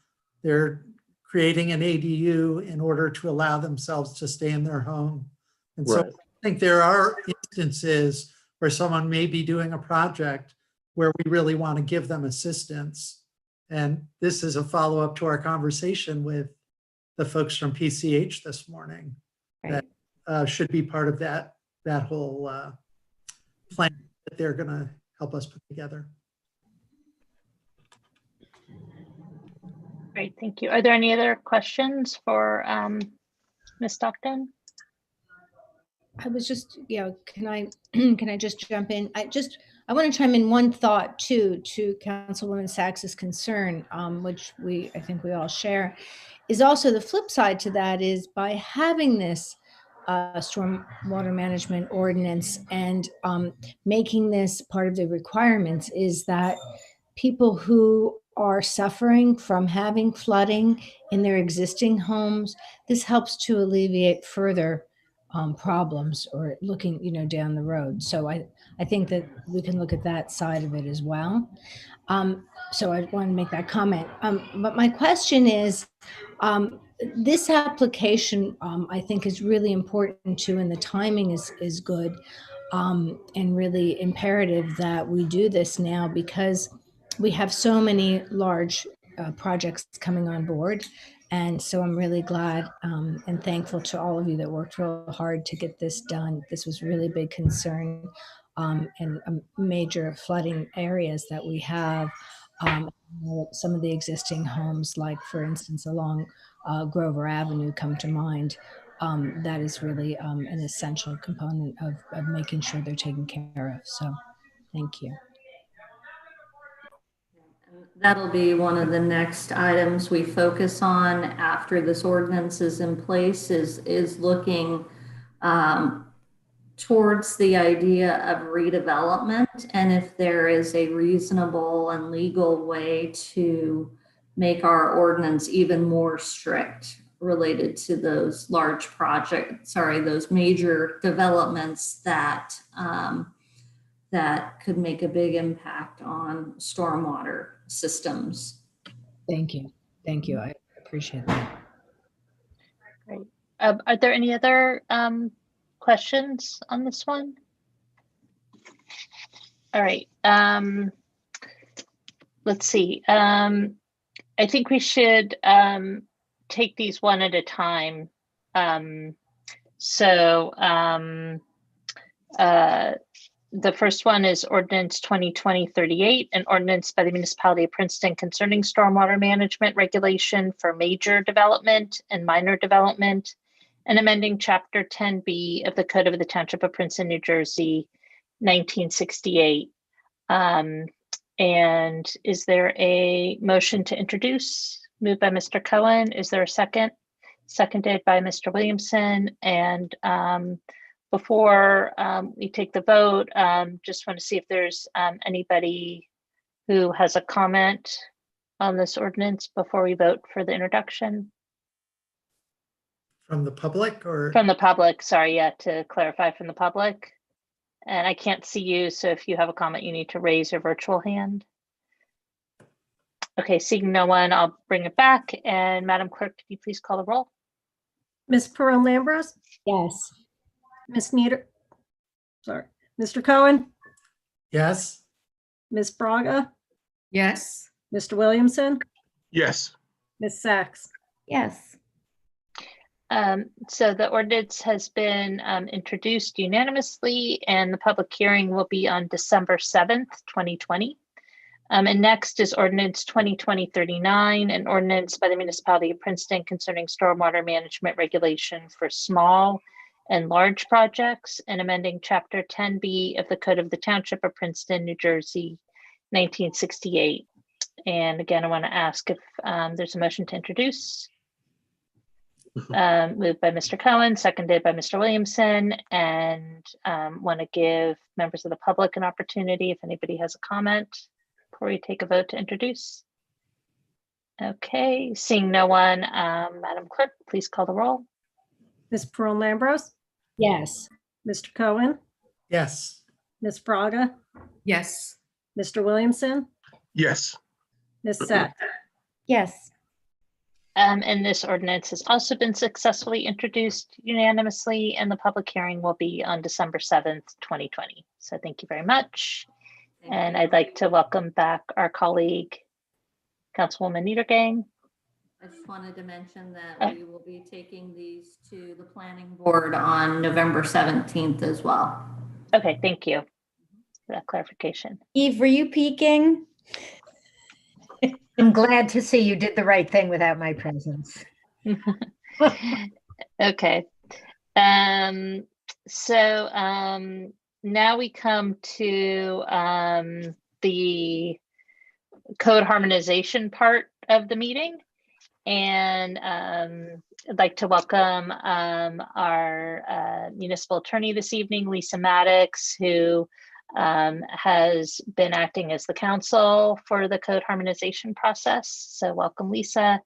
They're creating an ADU in order to allow themselves to stay in their home. And so Right. I think there are instances where someone may be doing a project where we really want to give them assistance. And this is a follow-up to our conversation with the folks from PCH this morning. Right. That should be part of that whole plan that they're going to help us put together. Great, thank you. Are there any other questions for Ms. Stockton? I was just, can I just jump in? I want to chime in one thought too, to Councilwoman Sachs's concern, which I think we all share, is also the flip side to that is by having this stormwater management ordinance and making this part of the requirements is that people who are suffering from having flooding in their existing homes, this helps to alleviate further problems or looking, down the road. So I think that we can look at that side of it as well. So I want to make that comment. But my question is, this application, I think is really important too, and the timing is good. and really imperative that we do this now because we have so many large projects coming on board. And so I'm really glad and thankful to all of you that worked real hard to get this done. This was really big concern in major flooding areas that we have. Some of the existing homes, like for instance, along Grover Avenue come to mind. That is really an essential component of making sure they're taken care of. So thank you. That'll be one of the next items we focus on after this ordinance is in place is looking towards the idea of redevelopment and if there is a reasonable and legal way to make our ordinance even more strict related to those large projects, those major developments that that could make a big impact on stormwater systems. Thank you. Thank you. I appreciate that. Great. Are there any other questions on this one? All right. Let's see. I think we should take these one at a time. The first one is Ordinance 2020-38, an ordinance by the municipality of Princeton concerning stormwater management regulation for major development and minor development, and amending Chapter 10B of the Code of the Township of Princeton, New Jersey, 1968. And is there a motion to introduce? Moved by Mr. Cohen. Is there a second? Seconded by Mr. Williamson. And before we take the vote, just want to see if there's anybody who has a comment on this ordinance before we vote for the introduction. From the public or? From the public, sorry, yeah, to clarify from the public. And I can't see you, so if you have a comment, you need to raise your virtual hand. Okay, seeing no one, I'll bring it back. And Madam Clerk, could you please call the roll? Ms. Perron-Lambros, Yes. Ms. Mr. Cohen, Yes. Ms. Braga, Yes. Mr. Williamson, Yes. Ms. Sachs. Yes. So the ordinance has been introduced unanimously and the public hearing will be on December 7th, 2020. And next is Ordinance 2020-39, an ordinance by the municipality of Princeton concerning stormwater management regulation for small and large projects and amending Chapter 10B of the Code of the Township of Princeton, New Jersey, 1968. And again, I want to ask if there's a motion to introduce. Moved by Mr. Cohen, seconded by Mr. Williamson, and want to give members of the public an opportunity if anybody has a comment before we take a vote to introduce. Okay, seeing no one, Madam Clerk, please call the roll. Ms. Perron-Lambros, Yes. Mr. Cohen, Yes. Ms. Braga, Yes. Mr. Williamson, Yes. Ms. Sachs. Yes. And this ordinance has also been successfully introduced unanimously, and the public hearing will be on December 7th, 2020. So thank you very much. And I'd like to welcome back our colleague, Councilwoman Niedergang. I just wanted to mention that we will be taking these to the planning board on November 17th as well. Okay, thank you for that clarification. Eve, were you peeking? I'm glad to see you did the right thing without my presence. Okay. Now we come to the code harmonization part of the meeting. And I'd like to welcome our municipal attorney this evening, Lisa Maddox, who has been acting as the counsel for the code harmonization process. So welcome, Lisa.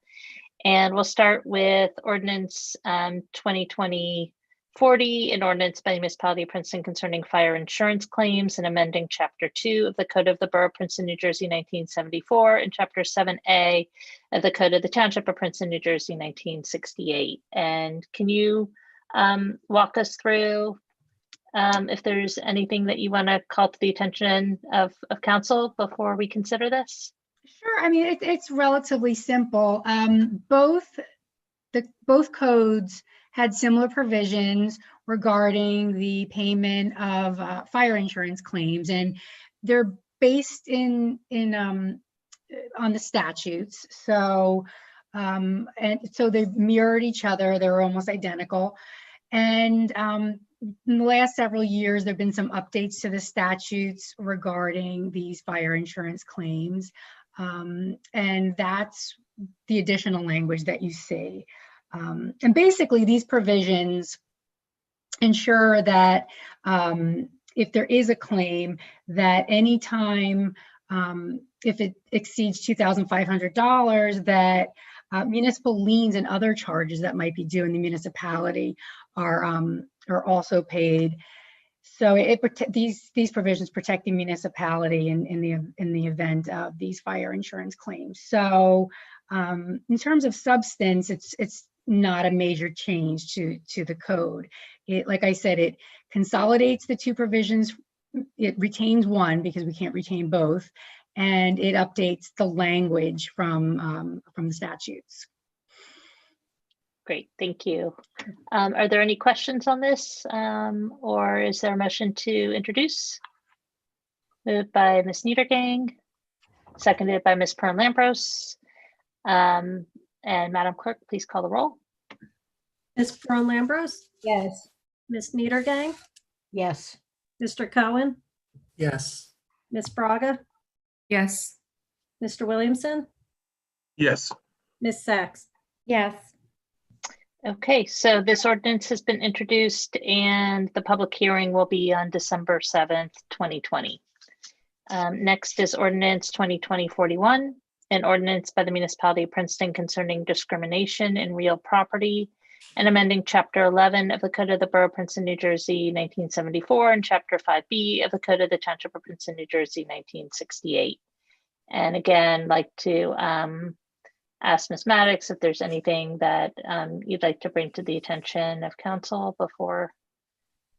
And we'll start with Ordinance 2020-40, an ordinance by the municipality of Princeton concerning fire insurance claims and amending Chapter 2 of the Code of the Borough of Princeton, New Jersey, 1974, and Chapter 7A of the Code of the Township of Princeton, New Jersey, 1968. And can you walk us through If there's anything that you want to call to the attention of council before we consider this? Sure. I mean, it's relatively simple. Both codes had similar provisions regarding the payment of fire insurance claims, and they're based on the statutes. So and so they mirrored each other. They're almost identical. And in the last several years, there have been some updates to the statutes regarding these fire insurance claims. And that's the additional language that you see. And basically, these provisions ensure that if there is a claim, that anytime if it exceeds $2,500, that municipal liens and other charges that might be due in the municipality are also paid. So these provisions protect the municipality in the event of these fire insurance claims. So in terms of substance, it's not a major change to the code. Like I said, it consolidates the two provisions. It retains one because we can't retain both, and it updates the language from the statutes. Great, thank you. Are there any questions on this, or is there a motion to introduce? Moved by Ms. Niedergang, seconded by Ms. Pearl-Lambros. And Madam Clerk, please call the roll. Ms. Pearl-Lambros, Yes. Ms. Niedergang, Yes. Mr. Cohen, Yes. Ms. Braga, Yes. Mr. Williamson, Yes. Ms. Sacks. Yes. Okay, so this ordinance has been introduced and the public hearing will be on December 7th, 2020. Next is ordinance 2020-41, an ordinance by the municipality of Princeton concerning discrimination in real property and amending Chapter 11 of the Code of the Borough of Princeton, New Jersey, 1974, and Chapter 5B of the Code of the Township of Princeton, New Jersey, 1968. And again, like to ask Ms. Maddox if there's anything that you'd like to bring to the attention of council before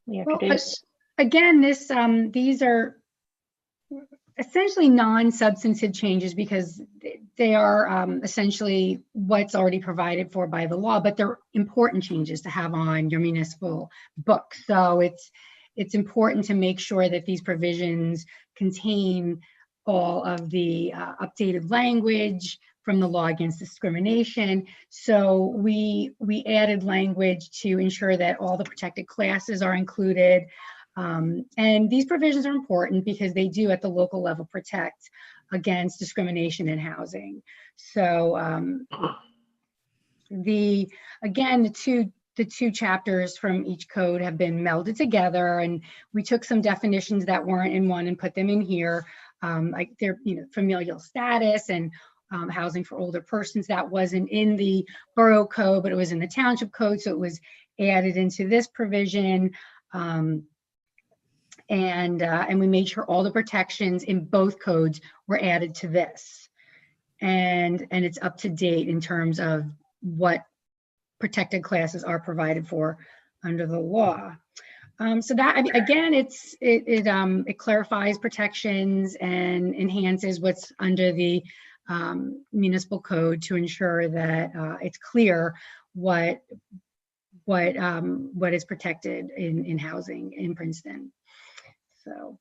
we introduce. Again, these are essentially non-substantive changes because they are essentially what's already provided for by the law, but they're important changes to have on your municipal book. So it's important to make sure that these provisions contain all of the updated language from the law against discrimination. So we added language to ensure that all the protected classes are included. And these provisions are important because they do at the local level protect against discrimination in housing. So the two chapters from each code have been melded together, and we took some definitions that weren't in one and put them in here. Like their familial status and housing for older persons, that wasn't in the borough code, but it was in the township code, so it was added into this provision. And we made sure all the protections in both codes were added to this. And it's up to date in terms of what protected classes are provided for under the law. So that, again, it clarifies protections and enhances what's under the municipal code to ensure that it's clear what is protected in housing in Princeton. So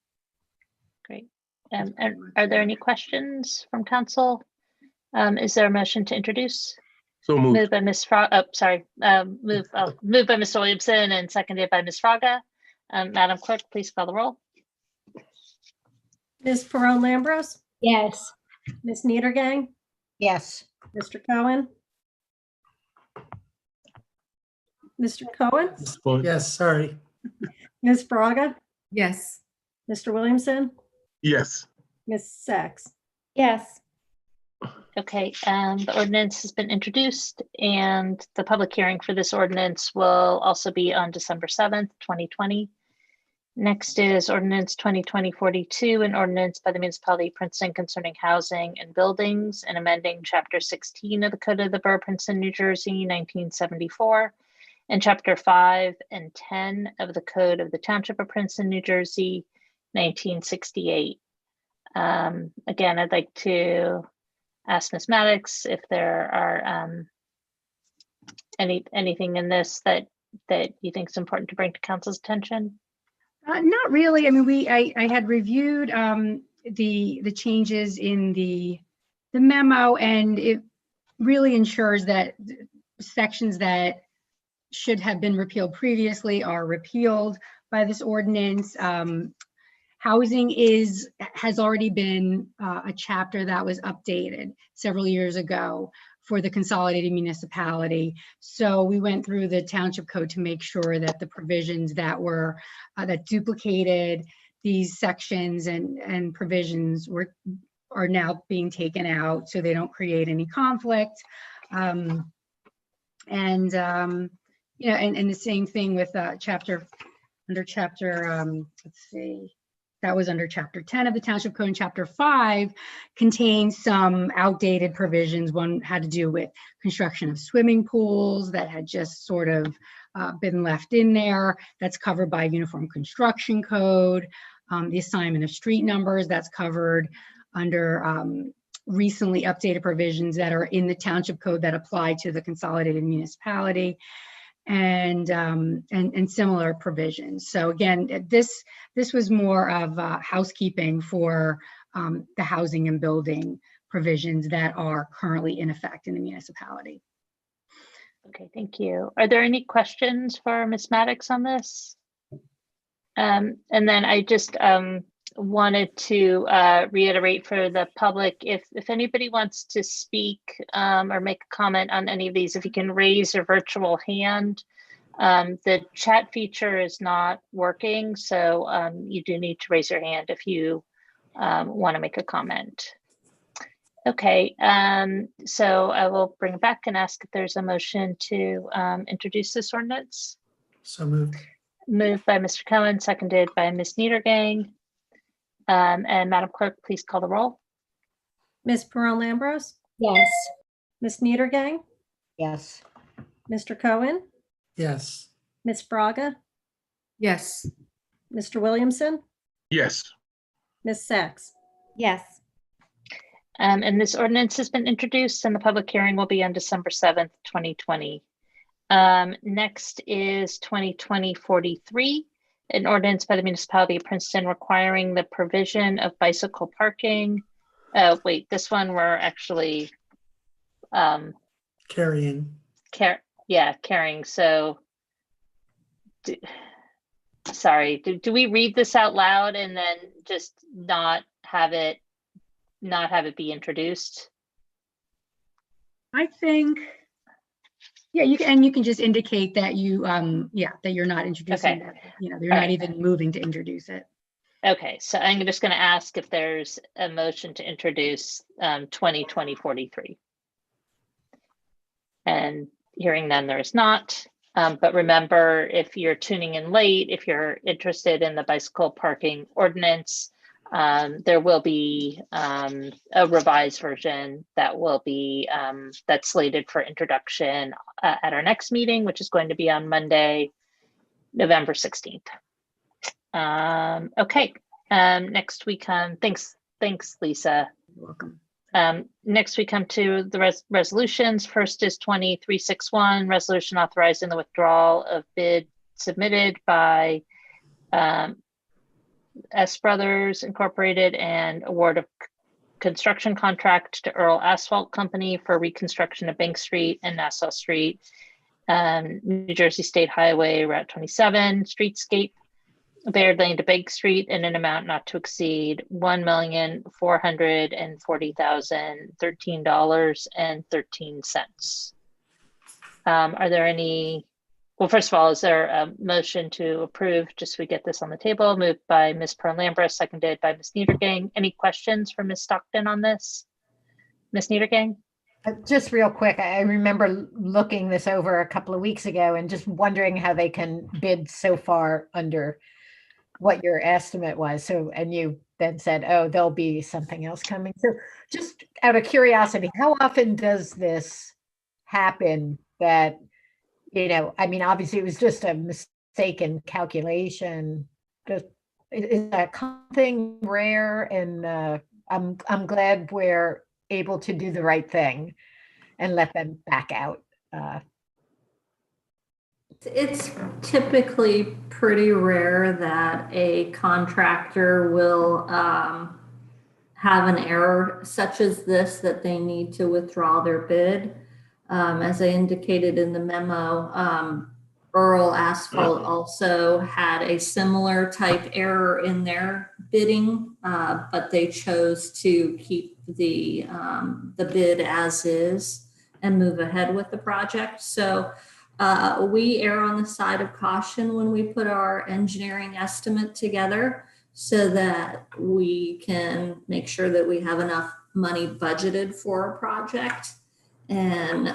great. And are there any questions from council? Is there a motion to introduce? So moved. Moved by Ms. Fraga. Moved by Mr. Williamson and seconded by Ms. Fraga. Madam Clerk, please call the roll. Ms. Pearl-Lambros, Yes. Ms. Niedergang, Yes. Mr. Cohen, Mr. Cohen, Yes, sorry. Ms. Braga, Yes. Mr. Williamson, Yes. Ms. Sacks. Yes. Okay, the ordinance has been introduced and the public hearing for this ordinance will also be on December 7th, 2020. Next is ordinance 2020-42, an ordinance by the municipality of Princeton concerning housing and buildings and amending Chapter 16 of the Code of the Borough of Princeton, New Jersey, 1974, and Chapter 5 and 10 of the Code of the Township of Princeton, New Jersey, 1968. Again, I'd like to ask Ms. Maddox if there are anything in this that you think is important to bring to council's attention. Not really. I mean, I had reviewed the changes in the memo, and it really ensures that sections that should have been repealed previously are repealed by this ordinance. Housing has already been a chapter that was updated several years ago for the consolidated municipality. So we went through the township code to make sure that the provisions that were that duplicated these sections and provisions are now being taken out so they don't create any conflict. And the same thing with let's see, that was under Chapter 10 of the Township Code, and Chapter 5 contains some outdated provisions. One had to do with construction of swimming pools that had just sort of been left in there. That's covered by Uniform Construction Code. The assignment of street numbers, that's covered under recently updated provisions that are in the Township Code that apply to the consolidated municipality. And similar provisions. So again, this was more of housekeeping for the housing and building provisions that are currently in effect in the municipality. Okay, thank you. Are there any questions for Ms. Maddox on this? And then I just wanted to reiterate for the public, if anybody wants to speak or make a comment on any of these, if you can raise your virtual hand. The chat feature is not working, so you do need to raise your hand if you want to make a comment. Okay, so I will bring it back and ask if there's a motion to introduce this ordinance. So moved. Moved by Mr. Cohen, seconded by Ms. Niedergang. And Madam Clerk, please call the roll. Ms. Pearl-Lambros, Yes. Ms. Niedergang, Yes. Mr. Cohen, Yes. Ms. Braga, Yes. Mr. Williamson, Yes. Ms. Sacks. Yes. And this ordinance has been introduced and the public hearing will be on December 7th, 2020. Next is 2020-43, an ordinance by the municipality of Princeton requiring the provision of bicycle parking. Oh, wait, this one we're actually Carrying. carrying. So, sorry, do we read this out loud and then just not have it be introduced? I think, yeah, you can just indicate that you that you're not introducing Okay. that, you're All not right. even moving to introduce it. Okay, so I'm just going to ask if there's a motion to introduce 2020-43. And hearing none, there is not. But remember, if you're tuning in late, if you're interested in the bicycle parking ordinance, there will be a revised version that will be that's slated for introduction at our next meeting, which is going to be on Monday, November 16th. Okay, next we come, thanks Lisa. You're welcome. Next we come to the resolutions. First is 2361, resolution authorizing the withdrawal of bid submitted by S Brothers Incorporated and award of construction contract to Earl Asphalt Company for reconstruction of Bank Street and Nassau Street, New Jersey State Highway Route 27 streetscape, Baird Lane to Bank Street, in an amount not to exceed $1,440,013.13. Are there any? Well, first of all, is there a motion to approve, just so we get this on the table? Moved by Ms. Pearl-Lambros, seconded by Ms. Niedergang. Any questions for Ms. Stockton on this? Ms. Niedergang? Just real quick, I remember looking this over a couple of weeks ago and just wondering how they can bid so far under what your estimate was. So, and you then said, oh, there'll be something else coming. So just out of curiosity, how often does this happen that, I mean, obviously it was just a mistaken calculation. Just, is that something rare? And I'm glad we're able to do the right thing and let them back out. It's typically pretty rare that a contractor will have an error such as this that they need to withdraw their bid. As I indicated in the memo, Earl Asphalt also had a similar type error in their bidding, but they chose to keep the bid as is and move ahead with the project. So we err on the side of caution when we put our engineering estimate together so that we can make sure that we have enough money budgeted for a project. And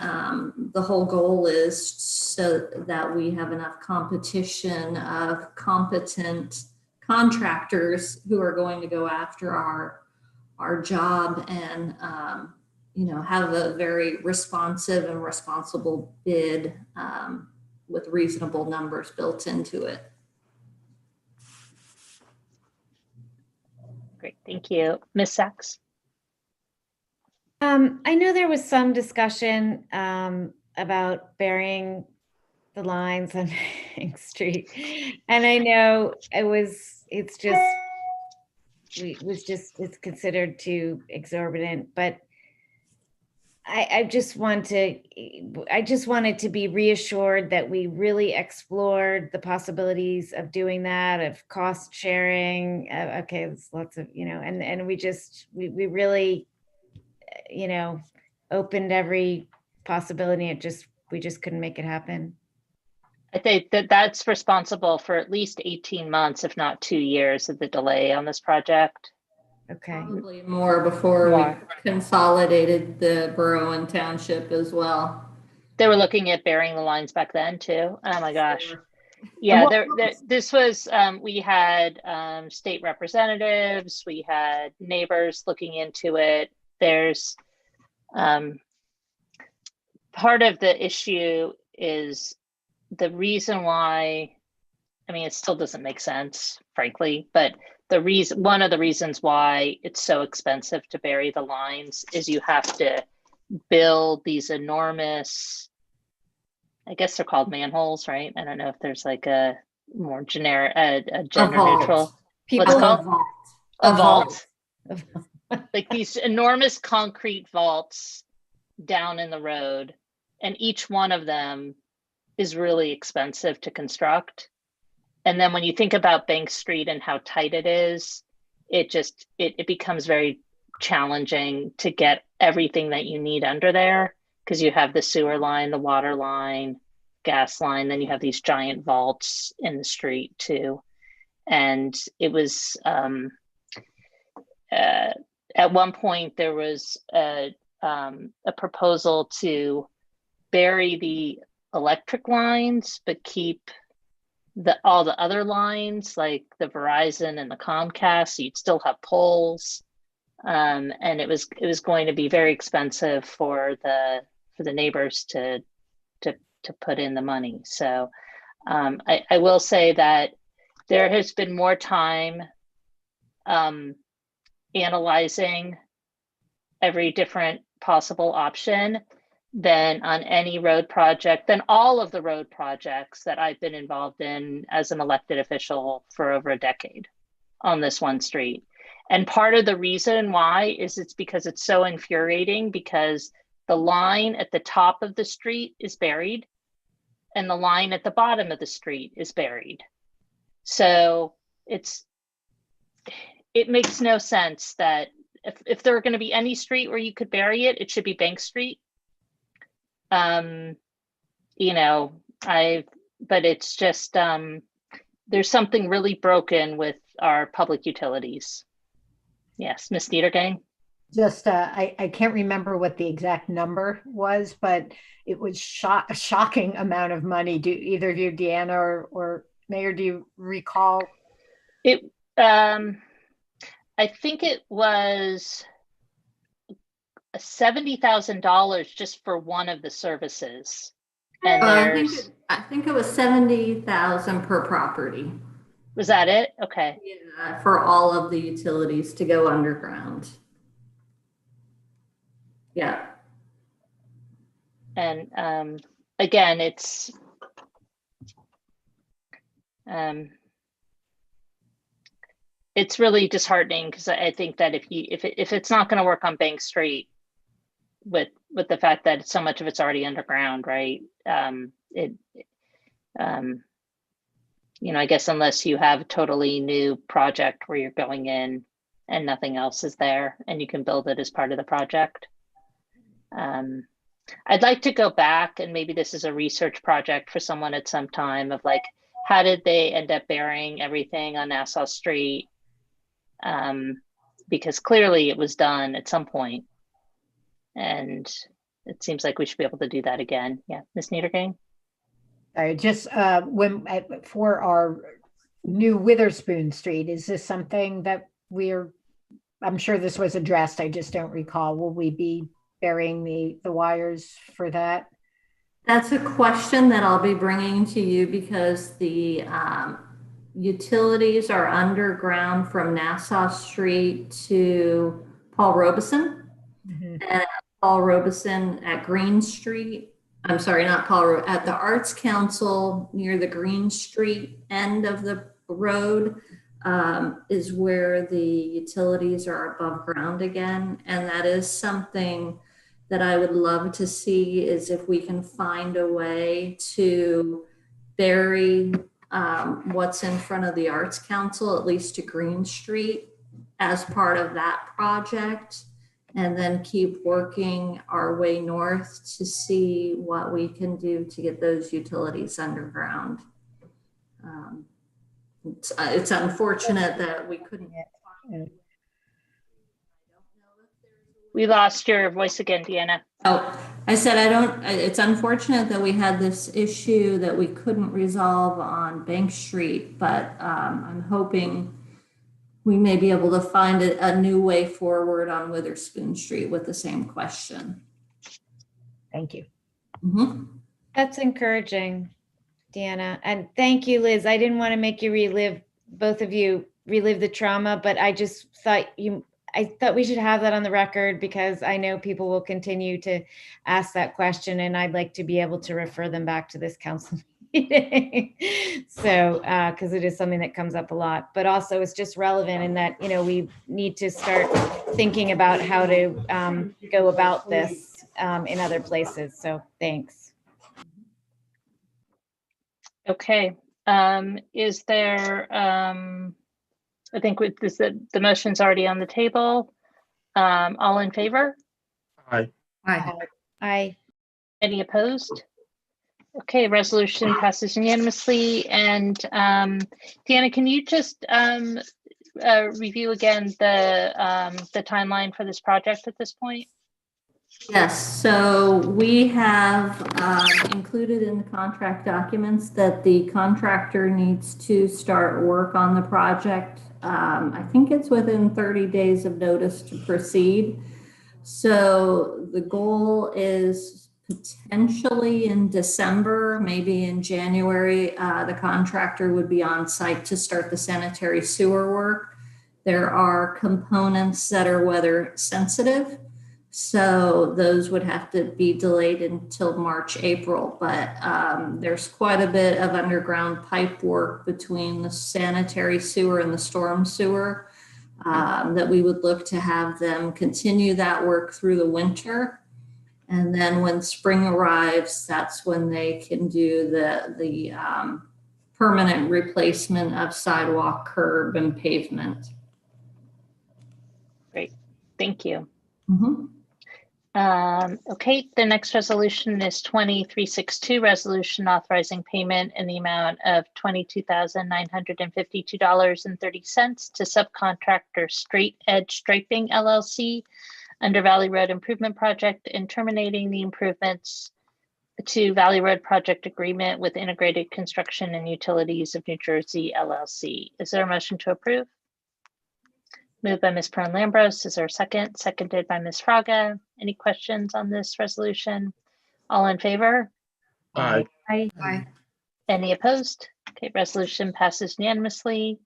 the whole goal is so that we have enough competition of competent contractors who are going to go after our job and have a very responsive and responsible bid with reasonable numbers built into it. Great, thank you. Ms. Sachs? I know there was some discussion about burying the lines on Bank Street. And I know it's considered too exorbitant, but I just wanted to be reassured that we really explored the possibilities of doing that, of cost sharing. Okay, there's lots of, and we really, opened every possibility. We just couldn't make it happen. I think that's responsible for at least 18 months, if not 2 years of the delay on this project. Okay. Probably more before we consolidated the borough and township as well. They were looking at burying the lines back then too. Oh my gosh. Yeah, this was, we had state representatives, we had neighbors looking into it. There's part of the issue is the reason why, I mean, it still doesn't make sense, frankly, but one of the reasons why it's so expensive to bury the lines is you have to build these enormous, I guess they're called manholes, right? I don't know if there's like a more generic, a gender neutral. What's it called? A vault. Like these enormous concrete vaults down in the road, and each one of them is really expensive to construct. And then when you think about Bank Street and how tight it is, it becomes very challenging to get everything that you need under there, because you have the sewer line, the water line, gas line, then you have these giant vaults in the street too. And it was, at one point there was a proposal to bury the electric lines, but keep all the other lines like the Verizon and the Comcast, so you'd still have poles. And it was going to be very expensive for the neighbors to put in the money. So I will say that there has been more time analyzing every different possible option than on any road project, than all of the road projects that I've been involved in as an elected official for over a decade on this one street. And part of the reason why is it's because it's so infuriating, because the line at the top of the street is buried and the line at the bottom of the street is buried. So it makes no sense that if there were going to be any street where you could bury it, it should be Bank Street. But it's just, there's something really broken with our public utilities. Yes, Ms. Niedergang? Just, I can't remember what the exact number was, but it was a shocking amount of money. Do either of you, Deanna or Mayor, do you recall? I think it was $70,000 just for one of the services. And there's, I think it was 70,000 per property. was that it? Okay. Yeah, for all of the utilities to go underground. Yeah. And again, it's really disheartening because I think that if it's not going to work on Bank Street with the fact that so much of it's already underground, right? I guess unless you have a totally new project where you're going in and nothing else is there and you can build it as part of the project. I'd like to go back, and maybe this is a research project for someone at some time, of like, how did they end up burying everything on Nassau Street? Because clearly it was done at some point, and it seems like we should be able to do that again. Yeah, Ms. Niedergang? Just for our new Witherspoon Street, is this something that I'm sure this was addressed, I just don't recall. Will we be burying the wires for that? That's a question that I'll be bringing to you because the utilities are underground from Nassau Street to Paul Robeson. Mhm. And Paul Robeson at Green Street. I'm sorry, not Paul, at the Arts Council near the Green Street end of the road is where the utilities are above ground again. And that is something that I would love to see, is if we can find a way to bury what's in front of the Arts Council, at least to Green Street, as part of that project, and then keep working our way north to see what we can do to get those utilities underground. It's unfortunate that we couldn't. We lost your voice again, Deanna. Oh, I said, it's unfortunate that we had this issue that we couldn't resolve on Bank Street, but I'm hoping we may be able to find a new way forward on Witherspoon Street with the same question. Thank you. Mm-hmm. That's encouraging, Deanna. And thank you, Liz. I didn't want to make you both of you relive the trauma, but I just thought we should have that on the record, because I know people will continue to ask that question, and I'd like to be able to refer them back to this council meeting. So, because it is something that comes up a lot, but also it's just relevant in that, we need to start thinking about how to go about this in other places. So thanks. Okay. Is there, I think with this, the motion's already on the table. All in favor? Aye. Aye. Any opposed? Okay, resolution passes unanimously. And Deanna, can you just review again the timeline for this project at this point? Yes, so we have included in the contract documents that the contractor needs to start work on the project. I think it's within 30 days of notice to proceed. So the goal is potentially in December, maybe in January, the contractor would be on site to start the sanitary sewer work. There are components that are weather sensitive, so those would have to be delayed until March, April. But there's quite a bit of underground pipe work between the sanitary sewer and the storm sewer that we would look to have them continue that work through the winter. And then when spring arrives, that's when they can do the permanent replacement of sidewalk, curb, and pavement. Great, thank you. Mm-hmm. Okay, the next resolution is 2362, resolution authorizing payment in the amount of $22,952.30 to subcontractor Straight Edge Striping LLC under Valley Road Improvement Project, and terminating the improvements to Valley Road Project Agreement with Integrated Construction and Utilities of New Jersey LLC. Is there a motion to approve? Moved by Ms. Pearn-Lambros. Is there a second? Seconded by Ms. Fraga. Any questions on this resolution? All in favor? Aye. Aye. Any opposed? Okay, resolution passes unanimously.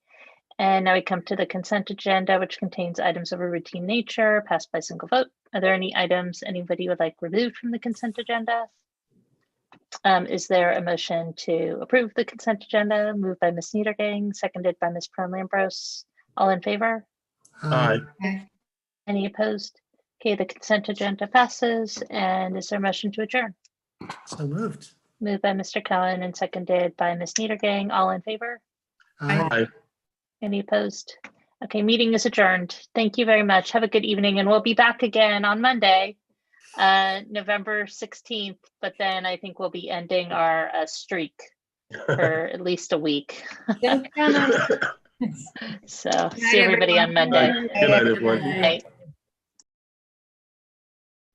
And now we come to the consent agenda, which contains items of a routine nature, passed by single vote. Are there any items anybody would like removed from the consent agenda? Is there a motion to approve the consent agenda? Moved by Ms. Niedergang, seconded by Ms. Pron-Lambros. All in favor? Aye. Any opposed? Okay, the consent agenda passes. And is there a motion to adjourn? So moved. Moved by Mr. Cohen and seconded by Ms. Niedergang. All in favor? Aye. Any opposed? Okay, meeting is adjourned. Thank you very much. Have a good evening, and we'll be back again on Monday, November 16th, but then I think we'll be ending our streak for at least a week. Don't count on So see everybody on Monday. Good night, everyone. Night.